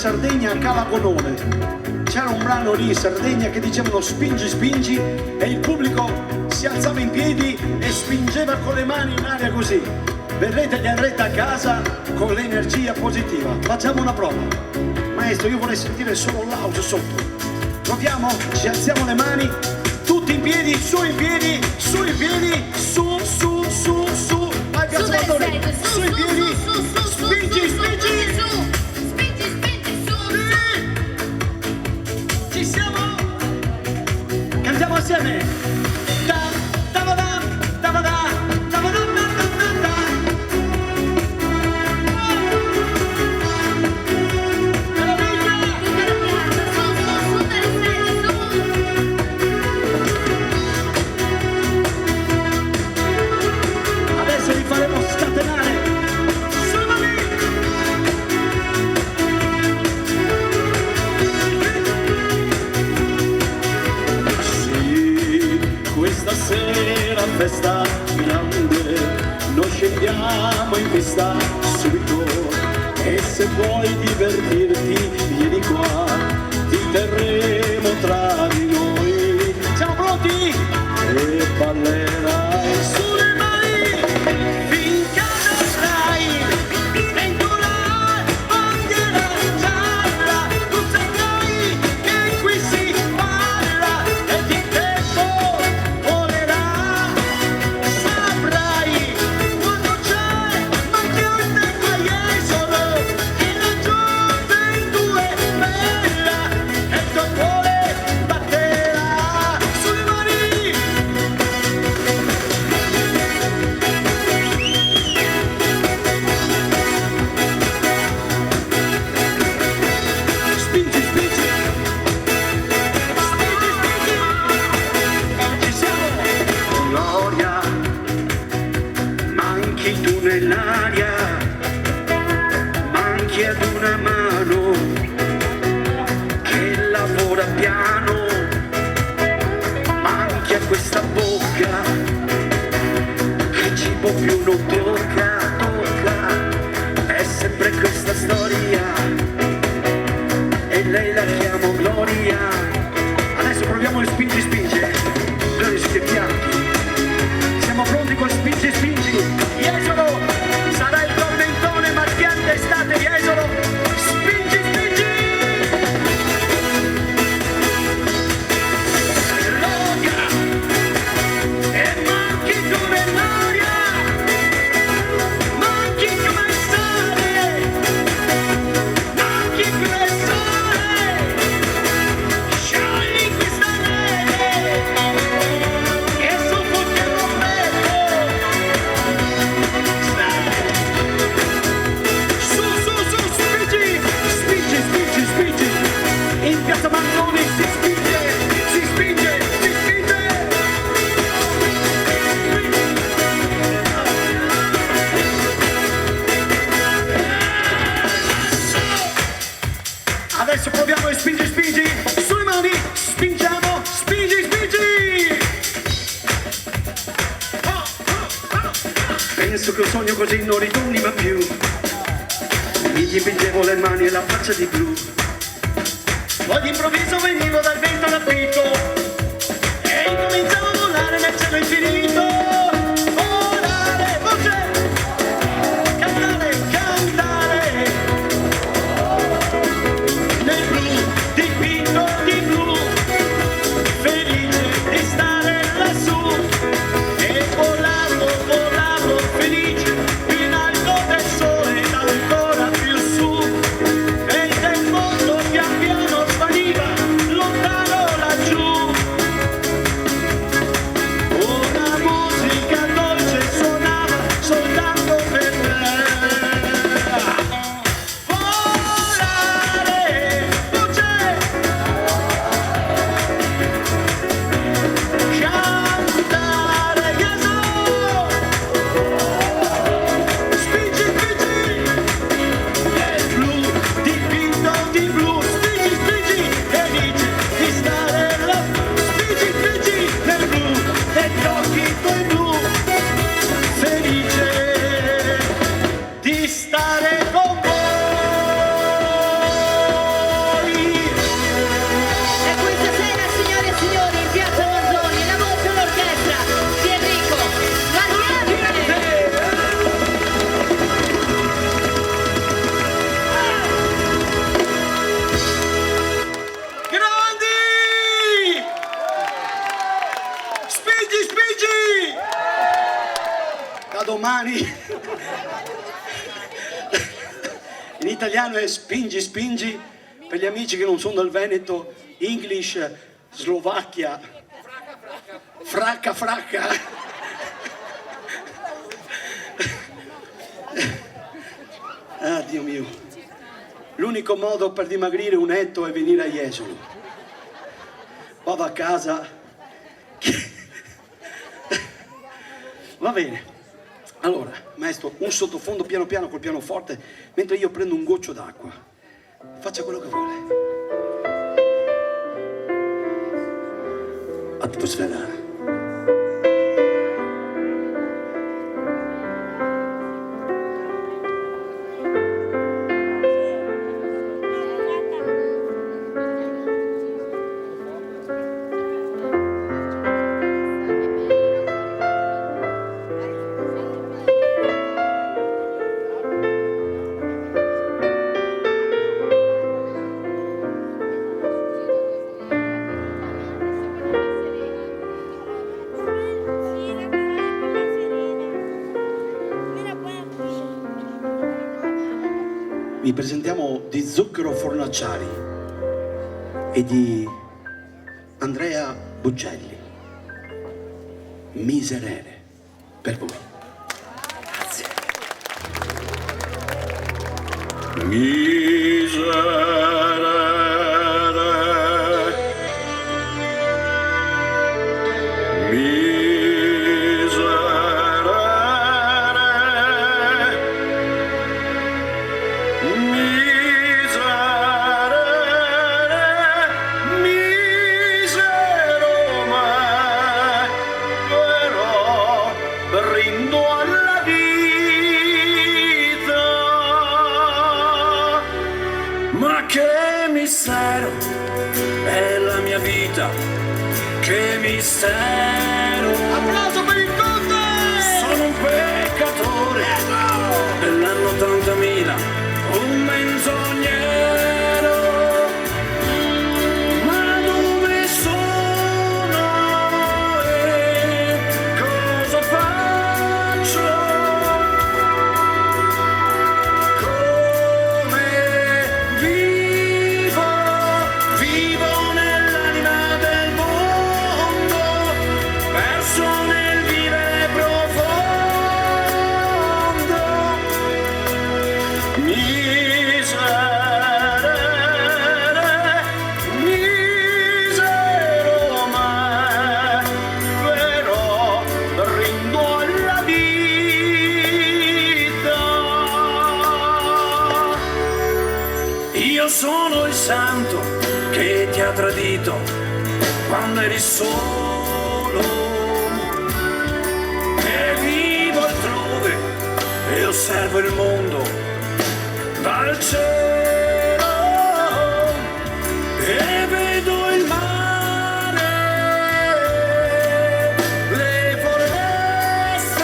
Speaker 3: Sardegna a Calagonone. C'era un brano lì in Sardegna che dicevano spingi, spingi, e il pubblico si alzava in piedi e spingeva con le mani in aria così. Vedrete che andrete a casa con l'energia positiva. Facciamo una prova. Maestro, io vorrei sentire solo l'audio sotto. Proviamo, ci alziamo le mani, tutti in piedi, su in piedi, su in piedi, su, su, su, su. Vai,
Speaker 8: Su
Speaker 3: Piazza
Speaker 8: dai
Speaker 3: Mandoni,
Speaker 8: sedie,
Speaker 3: su in piedi, spingi, spingi.
Speaker 8: Spingi, su.
Speaker 3: Ci siamo? Cantiamo assieme. Da, da, da, da, da, da, da, da, da, da, da, da. Meraviglia!
Speaker 8: Su dalle sedie, su.
Speaker 3: Adesso li faremo scatenare. Sulle mani! Sì, questa sera festa grande, noi scendiamo in pista subito, e se vuoi divertirti vieni qua, ti terremo tra di noi. Siamo pronti? E ballerai sulle mani finché non stai dentro la bandiera gialla. Tu saprai che qui si parla e di tempo volerà. Saprai quando c'è manca il tempo a Jesolo, che la gioventù è bella e il tuo cuore batterà. Sulle mani! Spingi, spingi! Spingi, spingi! Ci siamo! Gloria, manchi tu nell'aria, manchi ad una mano che lavora piano, manchi a questa bocca che cibo più non tocca, tocca, è sempre questa storia e lei la chiamo Gloria. Adesso proviamo il spingi spingi, noi siete bianchi, siamo pronti con spingi spingi. Jesolo sarà il tormentone marchiante estate, Jesolo, spingi spingi. Gloria, e manchi tu nell'aria, manchi come sale, manchi come sale, sciogli questa neve e soffochiamo freddo. Su, su, su, spingi, spingi, spingi, spingi. In Piazza Manzoni si spinge, si spinge, si spinge. Adesso proviamo il spingi spingi, sulle mani, spingiamo, spingi spingi. Penso che un sogno così non ritorni mai più, mi dipingevo le mani e la faccia di blu, poi d'improvviso venivo dal vento rapito e incominciavo a volare nel cielo infinito. Volare, voce, cantare, cantare nel blu, dipinto di blu, felice di stare lassù e volavo, volavo felice più in alto del sole ed ancora più su, e il mondo pian piano svaniva lontano laggiù. Una domani in italiano è spingi spingi, per gli amici che non sono del Veneto, English, Slovacchia, fracca fracca. Ah, Dio mio, l'unico modo per dimagrire un etto è venire a Jesolo. Vado a casa. Va bene. Allora, maestro, un sottofondo piano piano col pianoforte, mentre io prendo un goccio d'acqua. Faccia quello che vuole. Atmosfera. Vi presentiamo di Zucchero Fornaciari e di Andrea Buccelli. Miserere per voi. Grazie.
Speaker 9: Ma che mistero è la mia vita, che mistero.
Speaker 4: Applauso per il conte!
Speaker 9: Sono un peccatore dell'anno 80.000, un menzognero. Ma dove sono e cosa faccio? Come vivo, vivo nell'anima del mondo, perso nel vivere profondo. Misero, ma però rindo alla vita. Io sono il santo che ti ha tradito quando eri solo, e vivo altrove e osservo il mondo dal cielo e vedo il mare, le foreste,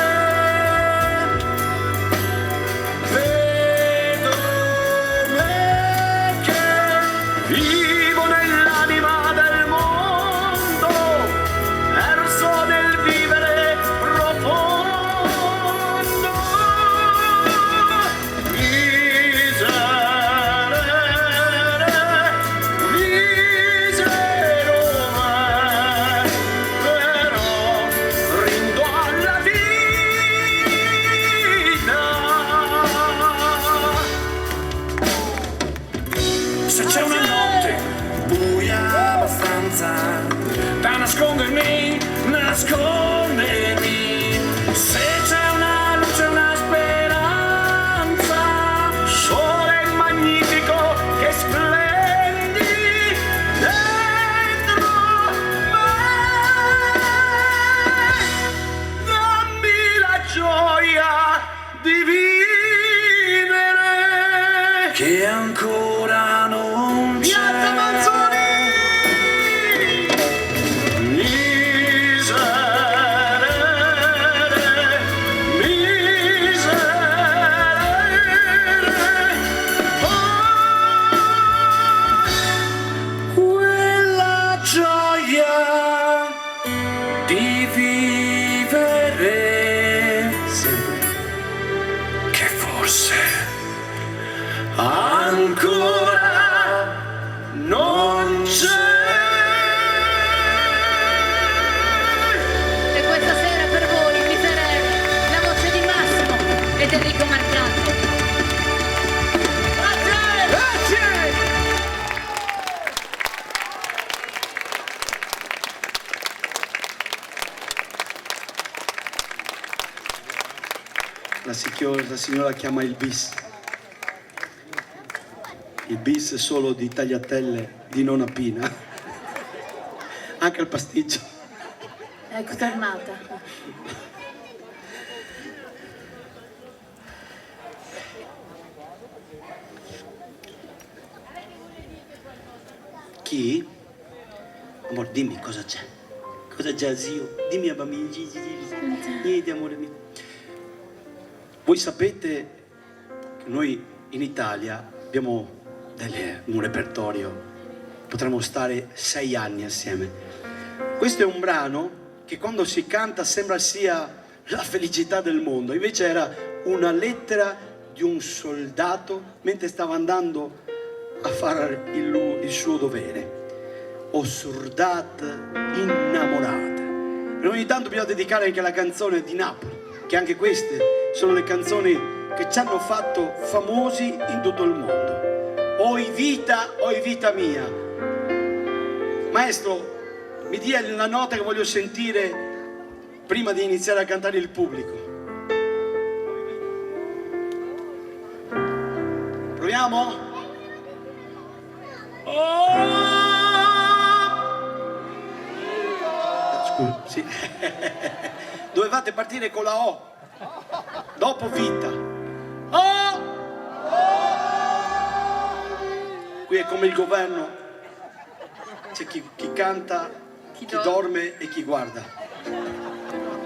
Speaker 9: vedo me che vivo nell'anima del mondo, perso nel vivere profondo. Misero, ma però rindo alla vita. Se c'è una notte buia abbastanza da nascondermi, nascondimi. Se c'è una luce, una speranza, sole magnifico che splendi dentro me, dammi la gioia di vivere che ancora non c'è.
Speaker 4: Piazza Manzoni!
Speaker 9: Miserere,
Speaker 3: la signora chiama il bis. Il bis è solo di tagliatelle di nonna Pina. Anche il pasticcio.
Speaker 6: Ecco, tornata.
Speaker 3: Chi? Amore, dimmi cosa c'è. Cosa c'è, zio? Dimmi a bambini. Niente, amore mio. Voi sapete che noi in Italia abbiamo un repertorio, potremmo stare 6 anni assieme. Questo è un brano che quando si canta sembra sia la felicità del mondo, invece era una lettera di un soldato mentre stava andando a fare il suo dovere. O soldato innamorata. E ogni tanto bisogna dedicare anche la canzone di Napoli, che anche queste sono le canzoni che ci hanno fatto famosi in tutto il mondo. Oi vita mia. Maestro, mi dia la nota che voglio sentire prima di iniziare a cantare il pubblico. Proviamo? Scusa, sì. Dovevate partire con la O. Dopo vita. Oh! Qui è come il governo, c'è chi canta, chi dorme e chi guarda.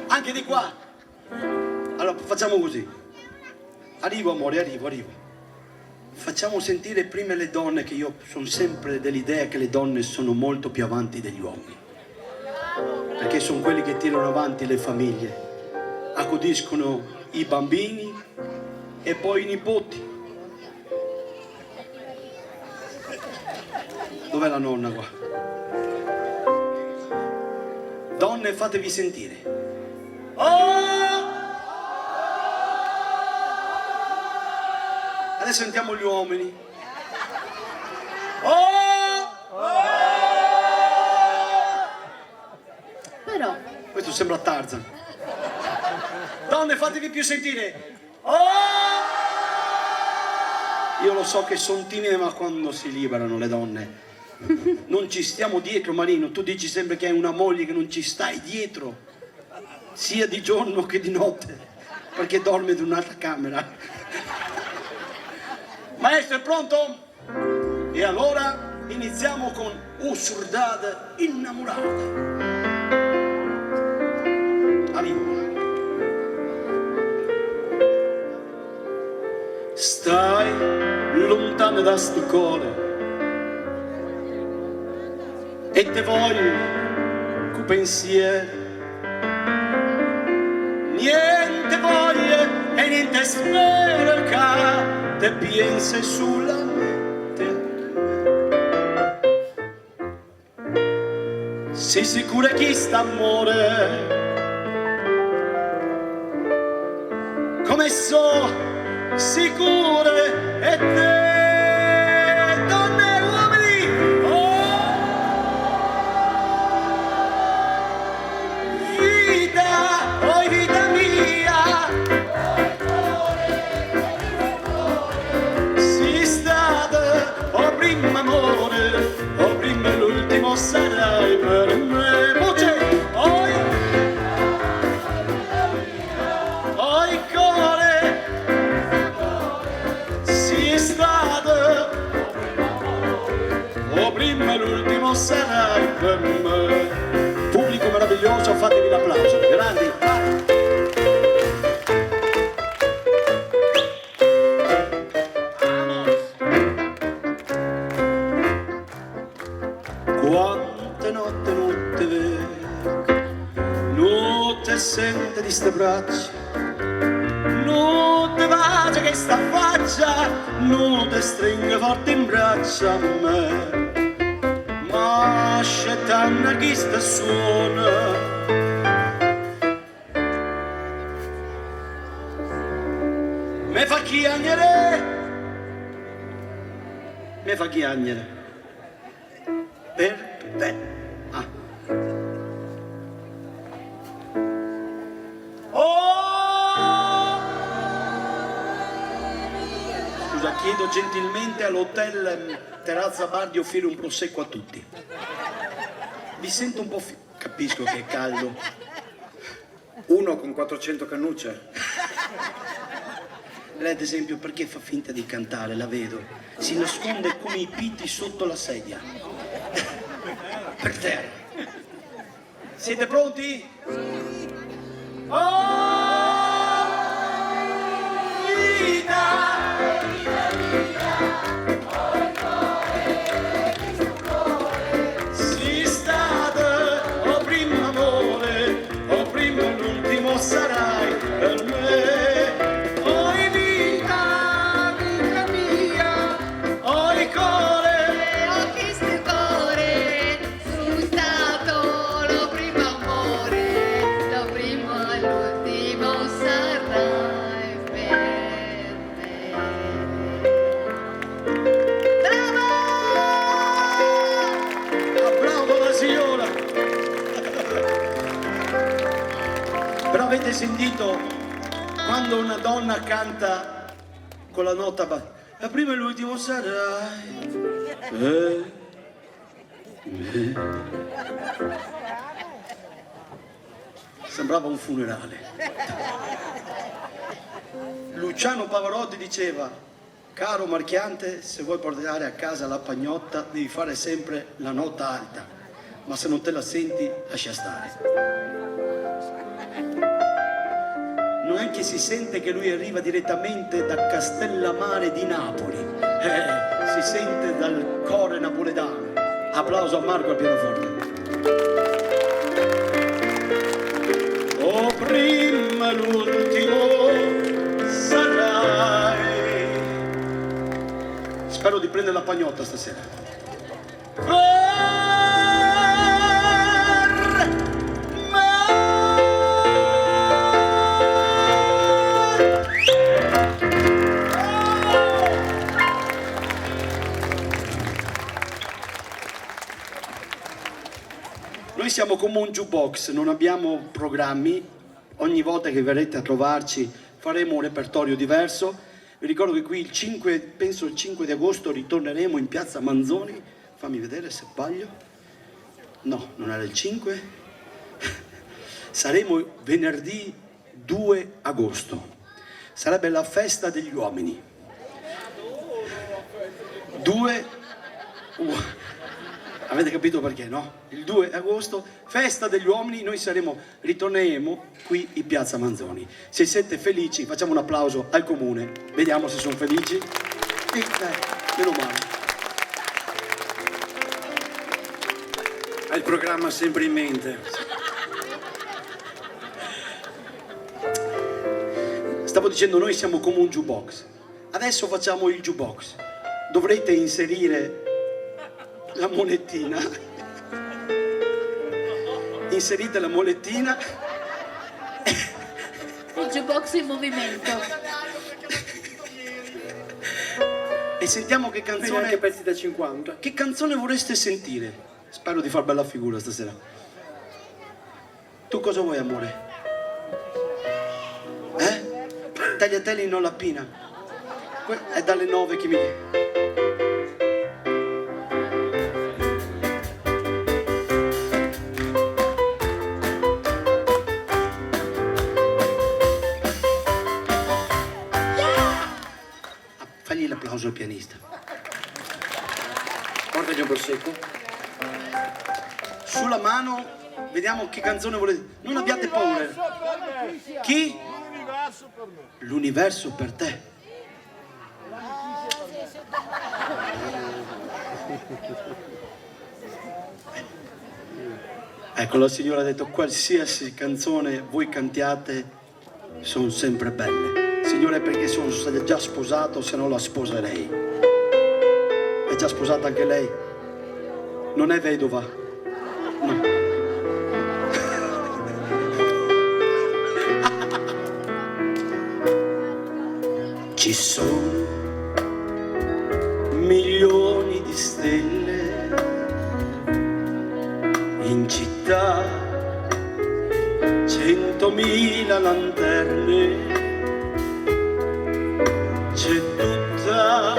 Speaker 3: Anche di qua. Allora facciamo così. Arrivo amore, arrivo. Facciamo sentire prima le donne, che io sono sempre dell'idea che le donne sono molto più avanti degli uomini. Perché sono quelli che tirano avanti le famiglie, accudiscono i bambini e poi i nipoti. Dov'è la nonna qua? Donne, fatevi sentire. Oh! Adesso sentiamo gli uomini. Oh!
Speaker 6: Però,
Speaker 3: Questo sembra Tarzan. Donne, fatevi più sentire. Oh! Io lo so che sono timide, ma quando si liberano le donne non ci stiamo dietro. Marino, tu dici sempre che hai una moglie che non ci stai dietro, sia di giorno che di notte, perché dorme in un'altra camera. Maestro, è pronto? E allora iniziamo con Un soldata innamorata. Arrivo. Stai lontano da sto cuore e te voglio con pensiero, niente voglio e niente spero che te pensi sulla mente. Sei sicura che sta amore, come so sicure e te. Sarai per me, voce, oi, cuore, si è stato, o prima l'ultimo sarai per me. Pubblico meraviglioso, fatevi l'applauso, grandi. Quante notte notte sente di ste braccia, notte bacia che sta faccia, notte stringe forte in braccia a me, ma c'è tanto chi sta suona, me fa chiagnere, per te. Ah. Oh! chiedo gentilmente all'hotel Terrazza Bar di offrire un prosecco a tutti. Mi sento un po'... capisco che è caldo.
Speaker 2: Uno con 400 cannucce.
Speaker 3: Lei ad esempio perché fa finta di cantare, la vedo. Si nasconde come i piti sotto la sedia. Per terra. Siete pronti? Si state, o primo amore, o primo e l'ultimo sarai per me. Oi vita, vita mia, oi core.
Speaker 8: Ho chiesto il cuore, sono stato lo primo amore, lo primo e l'ultimo sarai per me. Bravo!
Speaker 3: Applaudo alla signora. Però avete sentito quando una donna canta con la nota la prima e l'ultimo sarai. Sembrava un funerale. Luciano Pavarotti diceva: caro Marchiante, se vuoi portare a casa la pagnotta devi fare sempre la nota alta, ma se non te la senti lascia stare. Non è che si sente che lui arriva direttamente da Castellammare di Napoli, si sente dal cuore napoletano. Applauso a Marco al pianoforte. Oh, prima l'ultimo sarai. Spero di prendere la pagnotta stasera. Noi siamo come un jukebox, non abbiamo programmi. Ogni volta che verrete a trovarci faremo un repertorio diverso. Vi ricordo che qui penso il 5 di agosto ritorneremo in piazza Manzoni. Fammi vedere se sbaglio. No, non era il 5. Saremo venerdì 2 agosto. Sarebbe la festa degli uomini. 2... Avete capito perché, no? Il 2 agosto, festa degli uomini, noi ritorneremo qui in piazza Manzoni. Se siete felici, facciamo un applauso al comune, vediamo se sono felici. Meno male.
Speaker 2: Hai il programma sempre in mente.
Speaker 3: Stavo dicendo, noi siamo come un jukebox. Adesso facciamo il jukebox. Dovrete inserire la molettina. Inserite la molettina.
Speaker 6: Il jukebox in movimento.
Speaker 3: E sentiamo che
Speaker 2: Anche
Speaker 3: canzone.
Speaker 2: pezzi da 50.
Speaker 3: Che canzone vorreste sentire? Spero di far bella figura stasera. Tu cosa vuoi, amore? Tagliatelli non la pina. È dalle 9 che mi... Fagli l'applauso al pianista.
Speaker 2: Portagli un prosecco.
Speaker 3: Sulla mano, vediamo che canzone volete. Non abbiate paura. Chi? L'universo per te. Ecco, la signora ha detto qualsiasi canzone voi cantiate sono sempre belle. Signore, perché sono già sposato, se no la sposerei. È già sposata anche lei? Non è vedova? No. Ci sono milioni di stelle in città, 100.000 lanterne, c'è tutta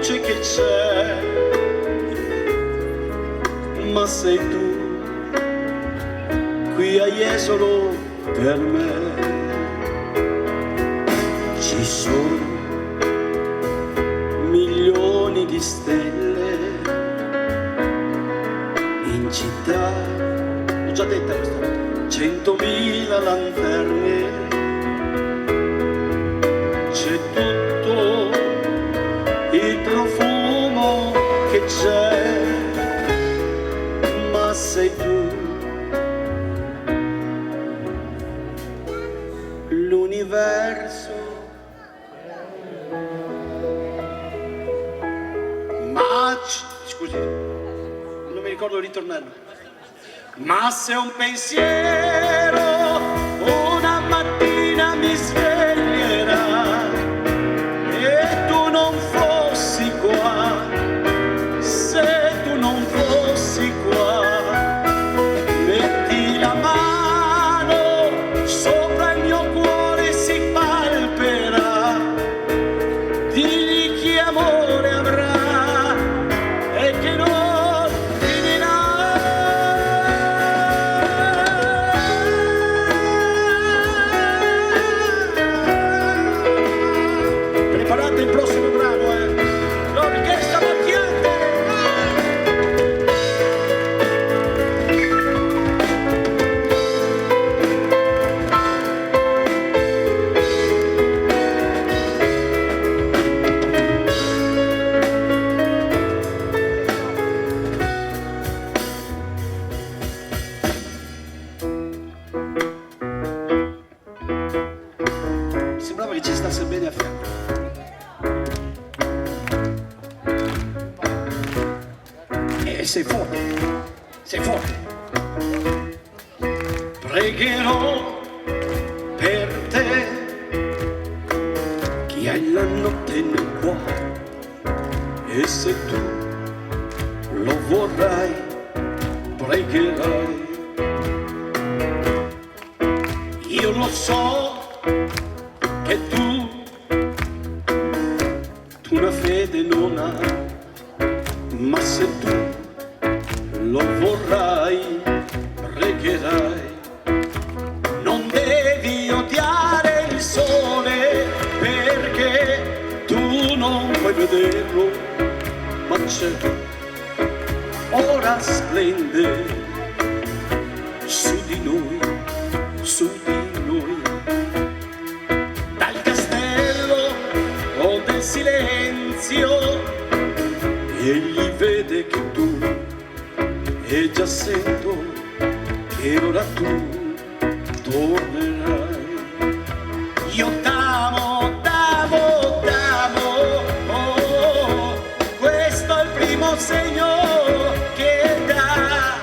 Speaker 3: luce che c'è, ma sei tu qui hai solo per me. Ci sono milioni di stelle in città, l'ho già detta questa volta, 100.000 lanterne, c'è tutto il profumo che c'è, ma sei tu l'universo. Ma scusi, non mi ricordo il ritornello. Ma se un pensiero una mattina mi sveglierà e tu non fossi qua, se tu non fossi qua, metti la mano sopra il mio cuore, si palperà, digli che amore avrà e che non finirà. Preparate il prossimo brano, l'orchestra Mattiante. Sembrava che ci stasse bene a fianco. E sei forte, sei forte. Pregherò per te che hai la notte nel cuore, e se tu lo vorrai, pregherai. Io lo so che tu una fede non hai, ma se tu lo vorrai, pregherai. Non devi odiare il sole perché tu non puoi vederlo, ma c'è, ora splende su di noi, su di noi. Dal castello o del silenzio, egli vede che tu, e già sento che ora tu tornerai. Io t'amo, t'amo, t'amo, oh, questo è il primo segno che dà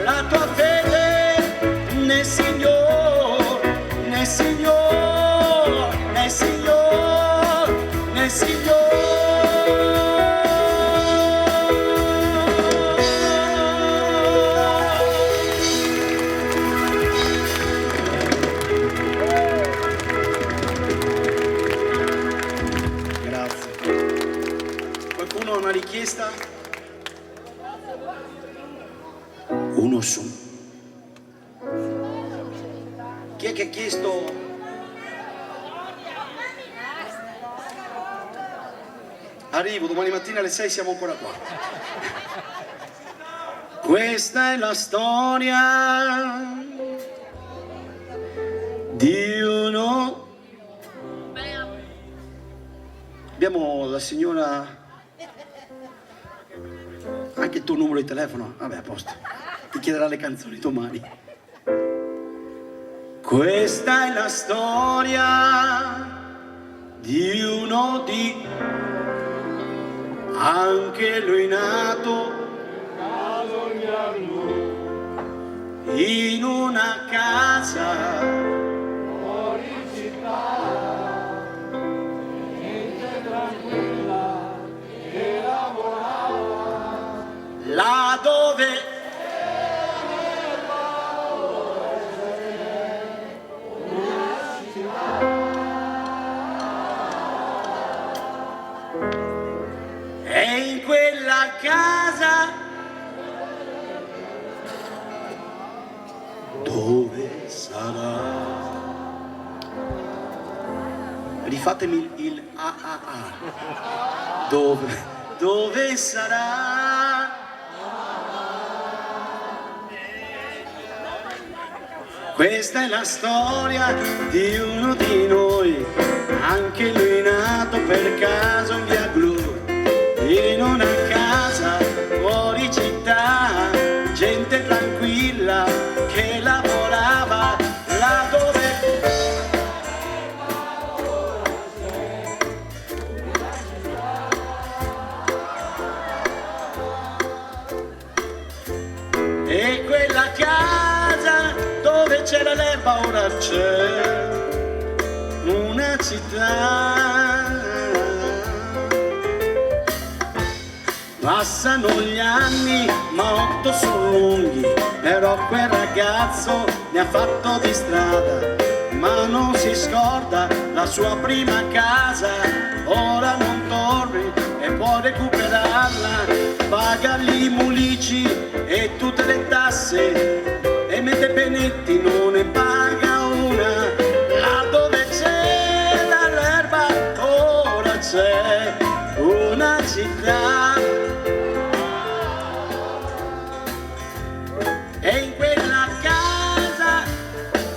Speaker 3: la tua fede nel Signor, nel Signor, nel Signor, nel Signor. Una richiesta? Uno su. Chi è che ha chiesto? Arrivo, domani mattina alle 6 siamo ancora qua. Questa è la storia di uno. Abbiamo la signora. Anche il tuo numero di telefono? Vabbè, a posto. Ti chiederà le canzoni domani. Questa è la storia di uno di... Anche lui nato in una casa fuori città, niente tranquilla e lavorava là dove quella casa dove sarà? Rifatemi il A. Dove sarà? Questa è la storia di uno di noi, anche lui nato per caso in via Glu, in una casa fuori città, gente tranquilla che lavorava là dove... E quella casa dove c'era l'erba ora c'è una città. Passano gli anni ma 8 sono lunghi, però quel ragazzo ne ha fatto di strada, ma non si scorda la sua prima casa. Ora non torni e può recuperarla, paga gli mulici e tutte le tasse, e mette Benetti non ne paga una. Là dove c'era l'erba ora c'è una città, e in quella casa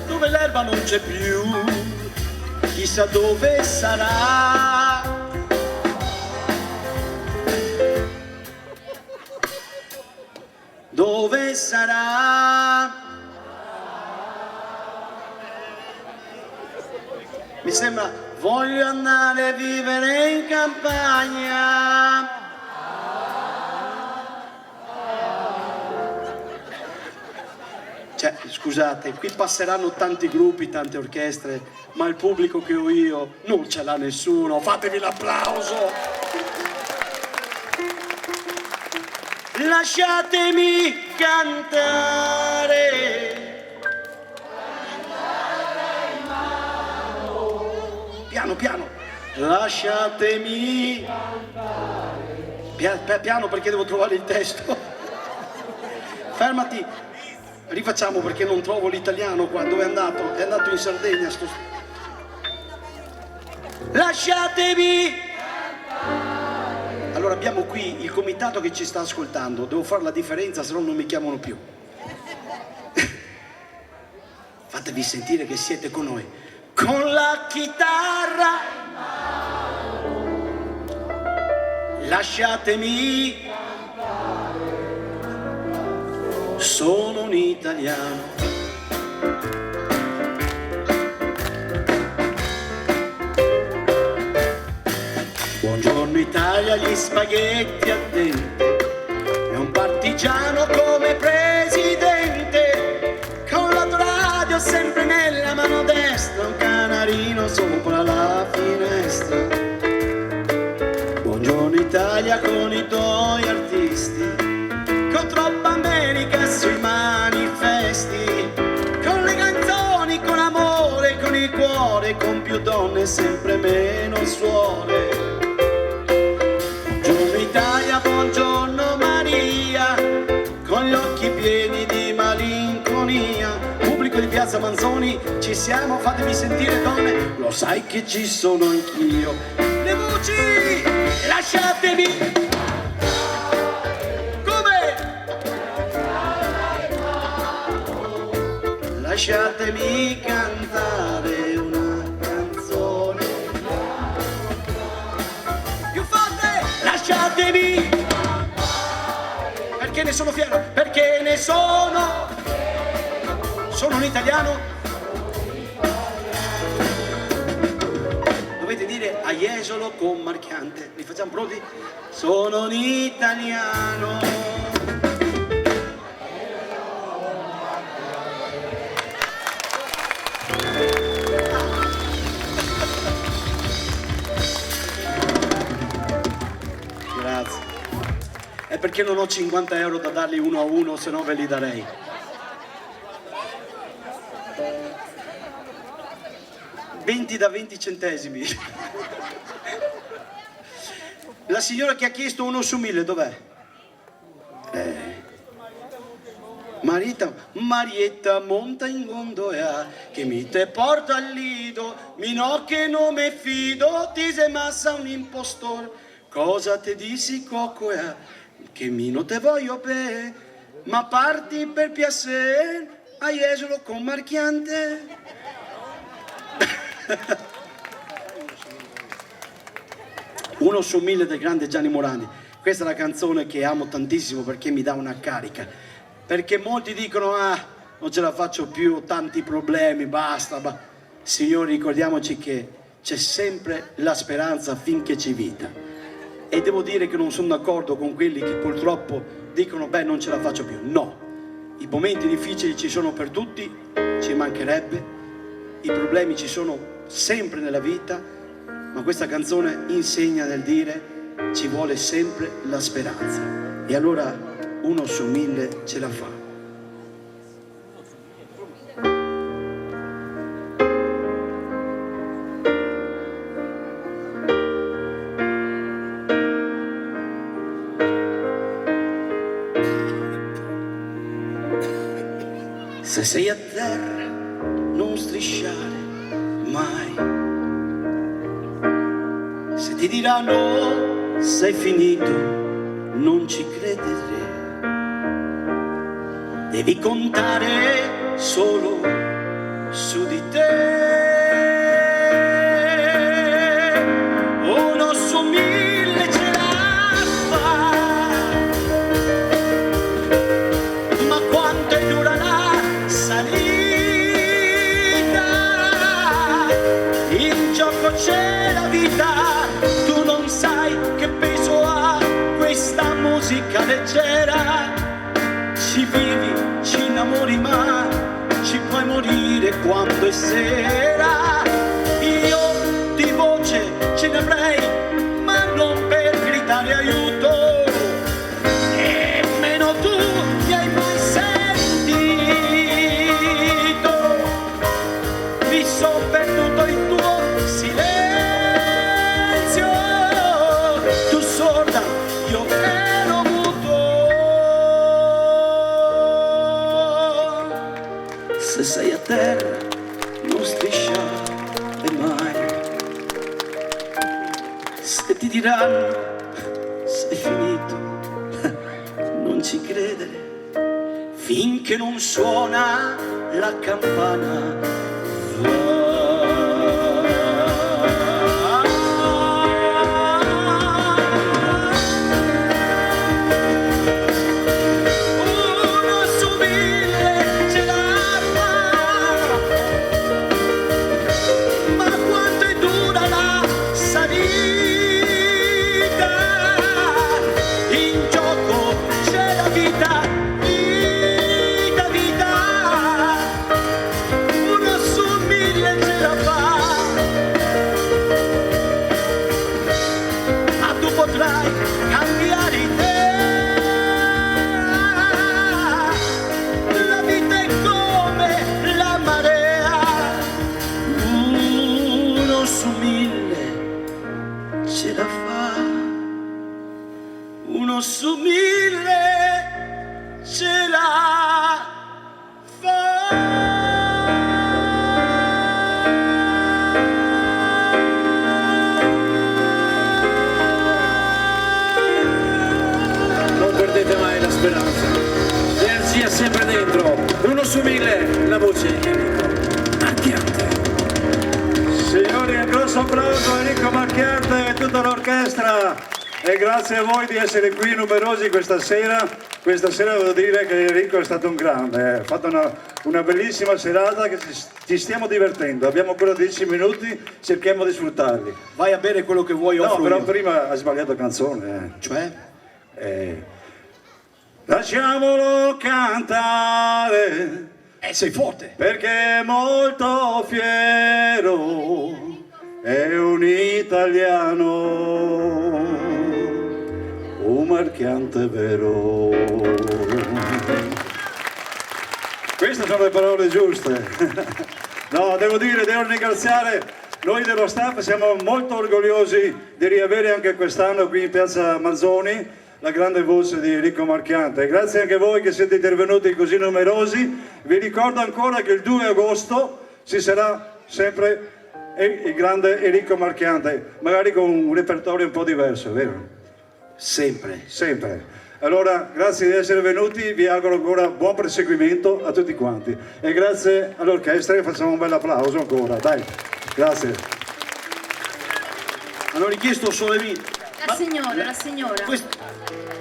Speaker 3: dove l'erba non c'è più, chissà dove sarà. Dove sarà? Mi sembra voglio andare a vivere in campagna. Cioè, scusate, qui passeranno tanti gruppi, tante orchestre, ma il pubblico che ho io non ce l'ha nessuno. Fatevi l'applauso! Lasciatemi cantare. Piano, piano. Lasciatemi cantare. Piano perché devo trovare il testo. Fermati. Rifacciamo perché non trovo l'italiano qua. Dove è andato? È andato in Sardegna. Lasciatemi. Allora abbiamo qui il comitato che ci sta ascoltando, devo fare la differenza, se no non mi chiamano più. Fatevi sentire che siete con noi. Con la chitarra, lasciatemi, sono un italiano. Buongiorno Italia, gli spaghetti al dente, e un partigiano come presidente, con l'autoradio sempre nella mano destra, un canarino sopra la finestra. Buongiorno Italia con i tuoi artisti, con troppa America sui manifesti, con le canzoni, con amore, con il cuore, con più donne, sempre meno suore. Buongiorno Maria, con gli occhi pieni di malinconia. Pubblico di Piazza Manzoni, ci siamo, fatevi sentire donne, lo sai che ci sono anch'io. Le voci, lasciatemi. Come? Lasciatemi cantare una canzone. Più forte, lasciatemi. Perché ne sono fiero, perché ne sono un italiano. Dovete dire a Jesolo con Marchiante. Li facciamo pronti? Sono un italiano. Grazie. È perché non ho 50 euro da darli uno a uno, se no ve li darei. $20 da 20 centesimi. La signora che ha chiesto uno su 1000, dov'è? Marietta monta in gondola che mi te porta al lido, mi no che non me fido, ti sei massa un impostor. Cosa te dissi coccoa? Che mi non te voglio bene, ma parti per piacere, hai esolo con marchiante. Uno su 1000 del grande Gianni Morandi. Questa è la canzone che amo tantissimo perché mi dà una carica. Perché molti dicono, non ce la faccio più, ho tanti problemi, basta. Signori, ricordiamoci che c'è sempre la speranza finché c'è vita. E devo dire che non sono d'accordo con quelli che purtroppo dicono, non ce la faccio più. No, i momenti difficili ci sono per tutti, ci mancherebbe, i problemi ci sono sempre nella vita, ma questa canzone insegna nel dire ci vuole sempre la speranza. E allora uno su 1000 ce la fa. Se sei a terra non strisciare mai, se ti diranno sei finito non ci credere, devi contare solo su di te. Uno su 1000 ce la fa, ma quanto è dura la salita, in gioco c'è la vita, tu non sai che peso ha questa musica leggera. Ci vivi, ci innamori, ma ci puoi morire quando è sera. Io di voce ce ne avrei, ma non per gridare aiuto. E meno tu mi hai mai sentito. Mi son perduto il tuo silenzio. Tu sorda, io ero muto. Se sei a terra non strisciare mai, se ti diranno sei finito non ci credere, finché non suona la campana. Uno su 1000 ce la fa.
Speaker 5: Non perdete mai la speranza, l'energia sempre dentro. Uno su 1000, la voce di Enrico Marchiante.
Speaker 1: Signori, un grosso applauso a Enrico Marchiante e tutta l'orchestra. E grazie a voi di essere qui numerosi questa sera. Questa sera devo dire che Enrico è stato un grande, ha fatto una bellissima serata che ci stiamo divertendo. Abbiamo ancora 10 minuti, cerchiamo di sfruttarli.
Speaker 3: Vai a bere quello che vuoi,
Speaker 1: No,
Speaker 3: offro
Speaker 1: però
Speaker 3: io.
Speaker 1: prima hai sbagliato canzone.
Speaker 3: Cioè?
Speaker 1: Lasciamolo cantare,
Speaker 3: Sei forte.
Speaker 1: perché è molto fiero, è un italiano. Un marchiante vero. Queste sono le parole giuste. No, devo ringraziare Noi dello staff siamo molto orgogliosi di riavere anche quest'anno qui in Piazza Manzoni la grande voce di Enrico Marchiante. Grazie anche a voi che siete intervenuti così numerosi. Vi ricordo ancora che il 2 agosto ci sarà sempre il grande Enrico Marchiante, magari con un repertorio un po' diverso, vero?
Speaker 3: Sempre.
Speaker 1: Sempre. Allora, grazie di essere venuti, vi auguro ancora buon proseguimento a tutti quanti. E grazie all'orchestra, e facciamo un bel applauso ancora, dai, grazie.
Speaker 3: Hanno richiesto solamente...
Speaker 8: La signora.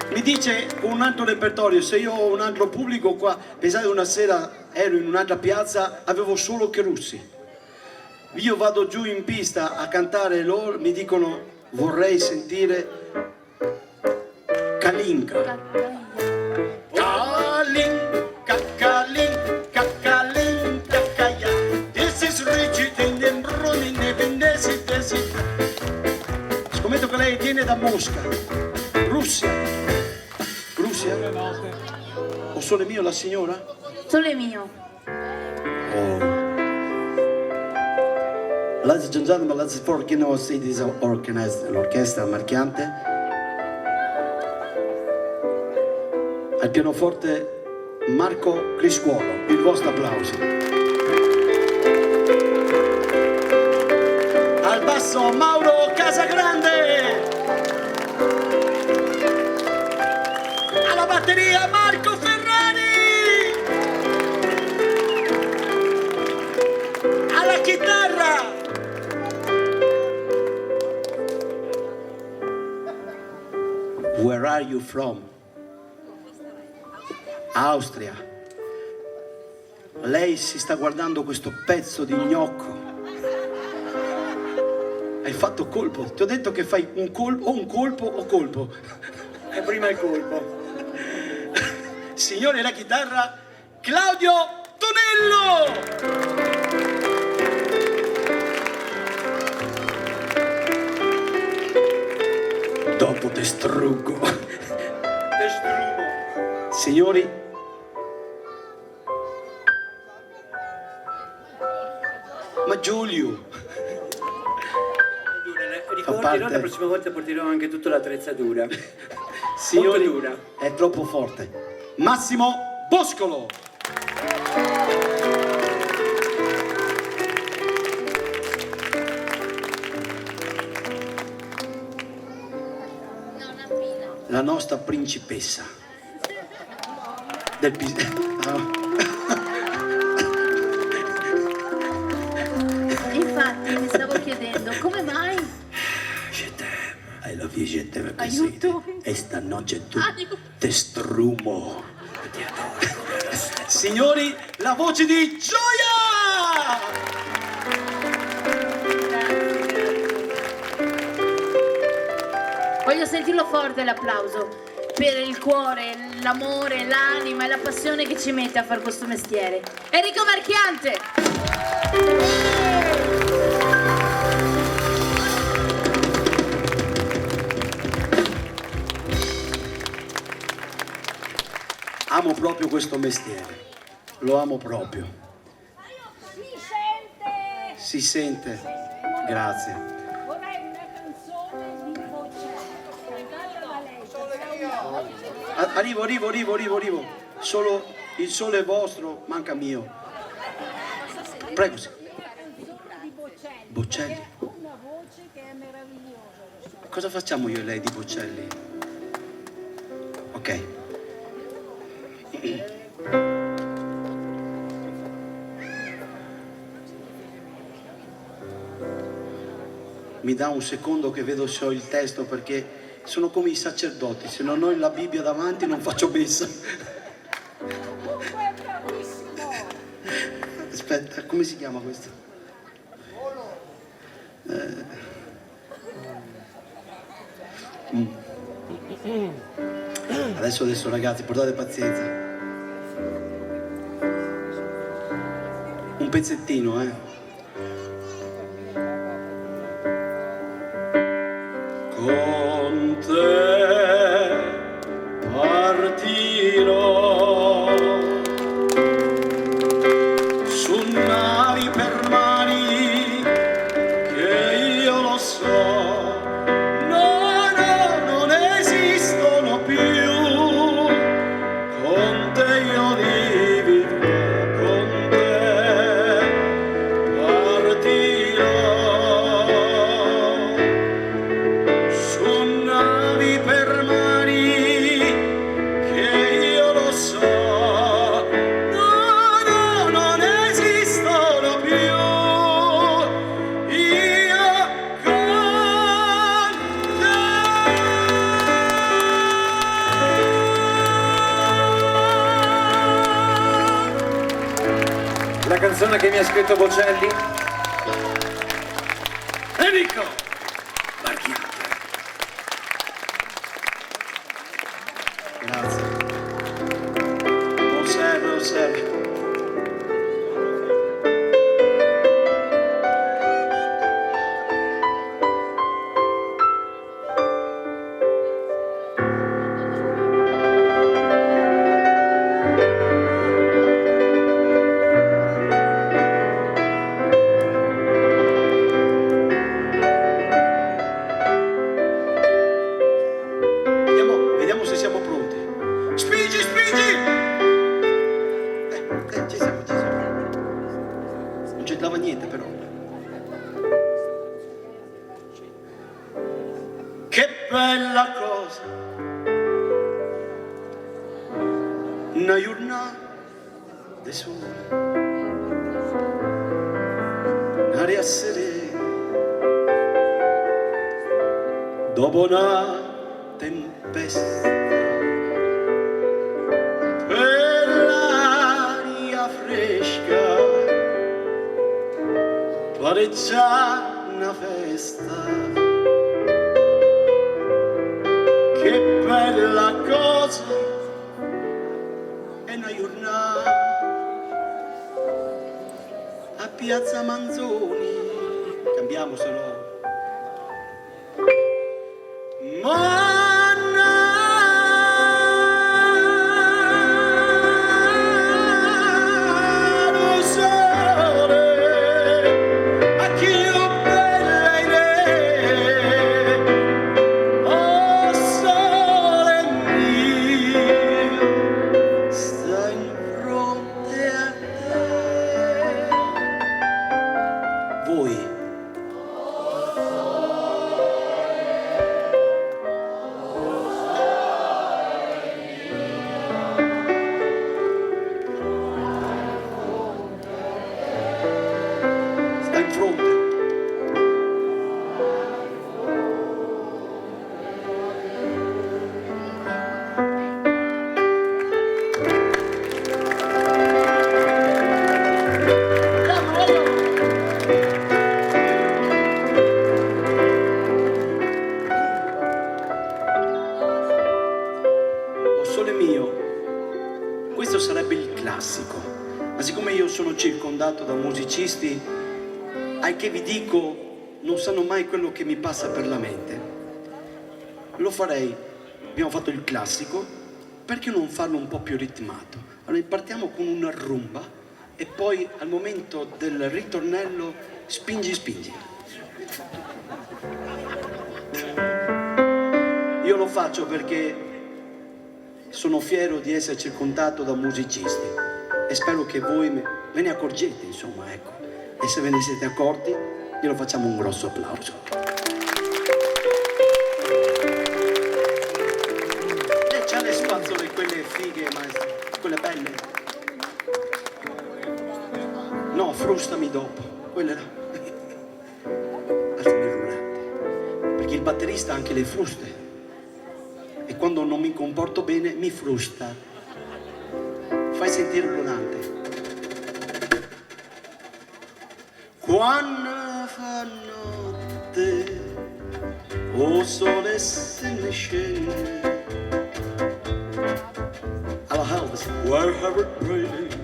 Speaker 3: Mi dice con un altro repertorio, se io ho un altro pubblico qua, pensate una sera ero in un'altra piazza, avevo solo Cherussi. Io vado giù in pista a cantare, loro mi dicono vorrei sentire Kalinka. Kalinka, Kalinka, Kalinka, Kaya. This is rigid in the running, scommetto che lei viene da Mosca, Russia. Russia? O sole mio la signora?
Speaker 8: Sole mio.
Speaker 3: Oh. Ladies and gentlemen, let's forget our cities organized l'orchestra Marchiante. Al pianoforte Marco Criscuolo, il vostro applauso. Al basso Mauro Casagrande. Alla batteria Marco Ferrari. Alla chitarra Where are you from? Austria. Lei si sta guardando questo pezzo di gnocco. Hai fatto colpo. Ti ho detto che fai un colpo o colpo.
Speaker 5: E prima il colpo.
Speaker 3: Signore, la chitarra Claudio Tonello. Dopo te struggo. Te struggo. Signori, ma Giulio.
Speaker 5: Ricordi, no? La prossima volta porterò anche tutta l'attrezzatura.
Speaker 3: Signori,
Speaker 5: molto dura.
Speaker 3: è troppo forte. Massimo Boscolo. La nostra principessa del
Speaker 8: Infatti mi stavo chiedendo come mai.
Speaker 3: Je t'aime. I love you, je t'aime.
Speaker 8: Aiuto.
Speaker 3: E stanotte tu
Speaker 8: Aiuto.
Speaker 3: te strumo. Ti adoro. Signori, la voce di Gioia!
Speaker 8: Voglio sentirlo forte l'applauso per il cuore, l'amore, l'anima e la passione che ci mette a fare questo mestiere. Enrico Marchiante!
Speaker 3: Amo proprio questo mestiere, lo amo proprio. Si sente, grazie.
Speaker 10: Vorrei una canzone di Bocelli, cantata da lei.
Speaker 3: Arrivo. Solo il sole è vostro, manca mio. Prego. Sì. Bocelli.
Speaker 10: Una voce che è meravigliosa.
Speaker 3: Cosa facciamo io e lei di Bocelli? Ok. Mi dà un secondo che vedo se ho il testo, perché sono come i sacerdoti, se non ho la Bibbia davanti non faccio messa. Aspetta, come si chiama questo? Adesso ragazzi, portate pazienza. Un pezzettino, Con te partirò su navi per mari
Speaker 5: canzone che mi ha scritto Bocelli? Enrico Marchiante.
Speaker 3: Grazie. Non serve, non serve. Vediamo se siamo pronti.
Speaker 9: Spingi, spingi!
Speaker 3: Ci siamo, ci siamo. Non c'entrava niente però. Che bella cosa. Una giornata di sole. Un'aria serena. Dopo una tempesta. Per l'aria fresca pare già una festa. Che bella cosa è una giornata a Piazza Manzoni. Cambiamo se no. Mannaro sole, a chi ho bella idea, oh sole mio, sta in fronte a te. Voi sta in fronte. Oh sole mio, questo sarebbe il classico, ma siccome io sono circondato da musicisti, ai che vi dico non sanno mai quello che mi passa per la mente. Lo farei, abbiamo fatto il classico, perché non farlo un po' più ritmato? Allora partiamo con una rumba e poi al momento del ritornello spingi spingi. Io lo faccio perché sono fiero di essere circondato da musicisti e spero che voi ve ne accorgete, insomma, ecco. E se ve ne siete accorti, glielo facciamo un grosso applauso. E c'ha le spazzole, quelle fighe, maestro, quelle belle. No, frustami dopo, quelle là. Alzami il rulante, perché il batterista ha anche le fruste. E quando non mi comporto bene mi frusta. Fai sentire il rulante. Quando fa notte, o sole se ne scende. Alla Elvis. Wherever it rains,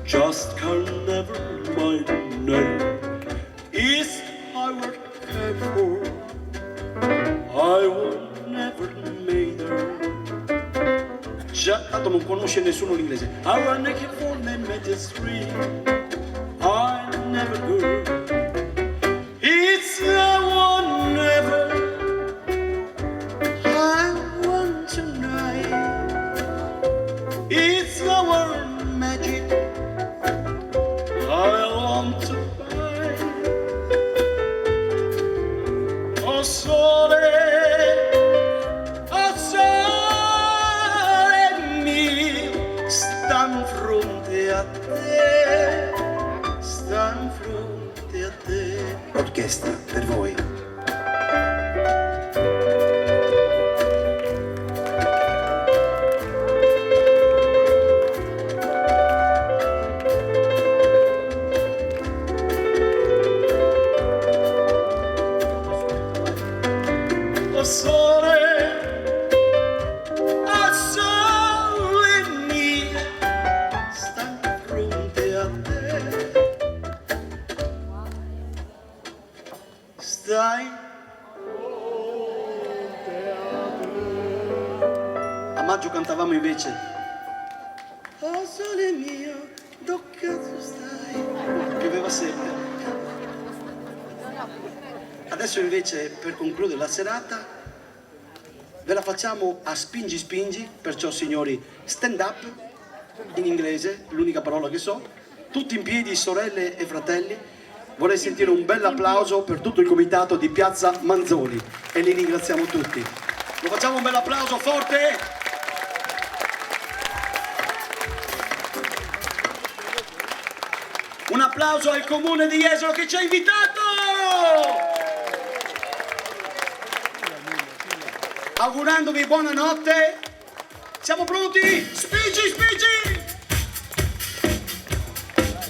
Speaker 3: just can never mind name. Is I were cared for, I would never made her. Già, tanto non conosce nessuno l'inglese. I were naked for me met the street. I never go. It's the one never I want tonight. It's the one magic I want to find. Oh sole, oh sole mio, sta in fronte a te. Sta in fronte a te. Orchestra per voi. maggio cantavamo invece "Oh sole mio, dove cazzo stai?" che aveva sempre. Adesso invece, per concludere la serata, ve la facciamo a spingi spingi, perciò signori, stand up, in inglese, l'unica parola che so, tutti in piedi, sorelle e fratelli. Vorrei sentire un bel applauso per tutto il comitato di Piazza Manzoni e li ringraziamo tutti. Lo facciamo un bel applauso forte? Un applauso al comune di Jesolo che ci ha invitato! Augurandovi buonanotte. Siamo pronti? Spingi, spingi!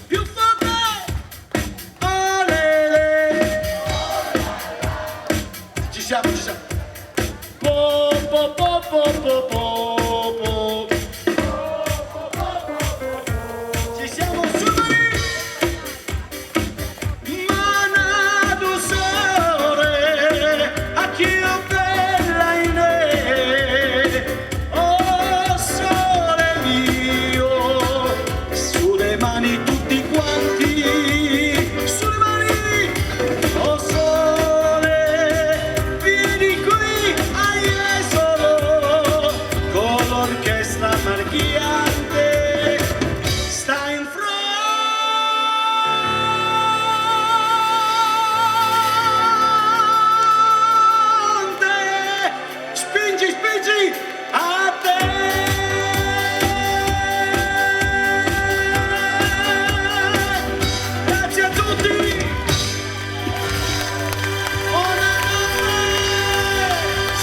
Speaker 3: Più forte! Olele! Ci siamo, ci siamo. Po, po, po, po, po, po, po. Ci siamo, subito! Manado sole, a chi ho bella in oh sole mio, sulle mani tutti quanti, sulle mani, oh sole, vieni qui a Jesolo, con l'orchestra marchiante, sta in fronte. Spingi, spingi, a te! Grazie a tutti!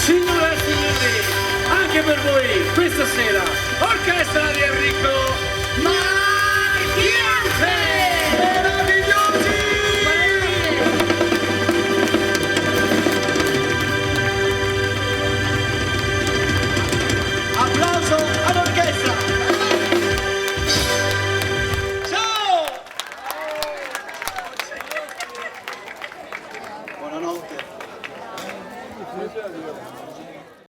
Speaker 5: Signore e signori, anche per voi questa sera, orchestra di Enrico Marchiante!
Speaker 3: Meravigliosi! Applauso all'orchestra! Ciao! Buonanotte.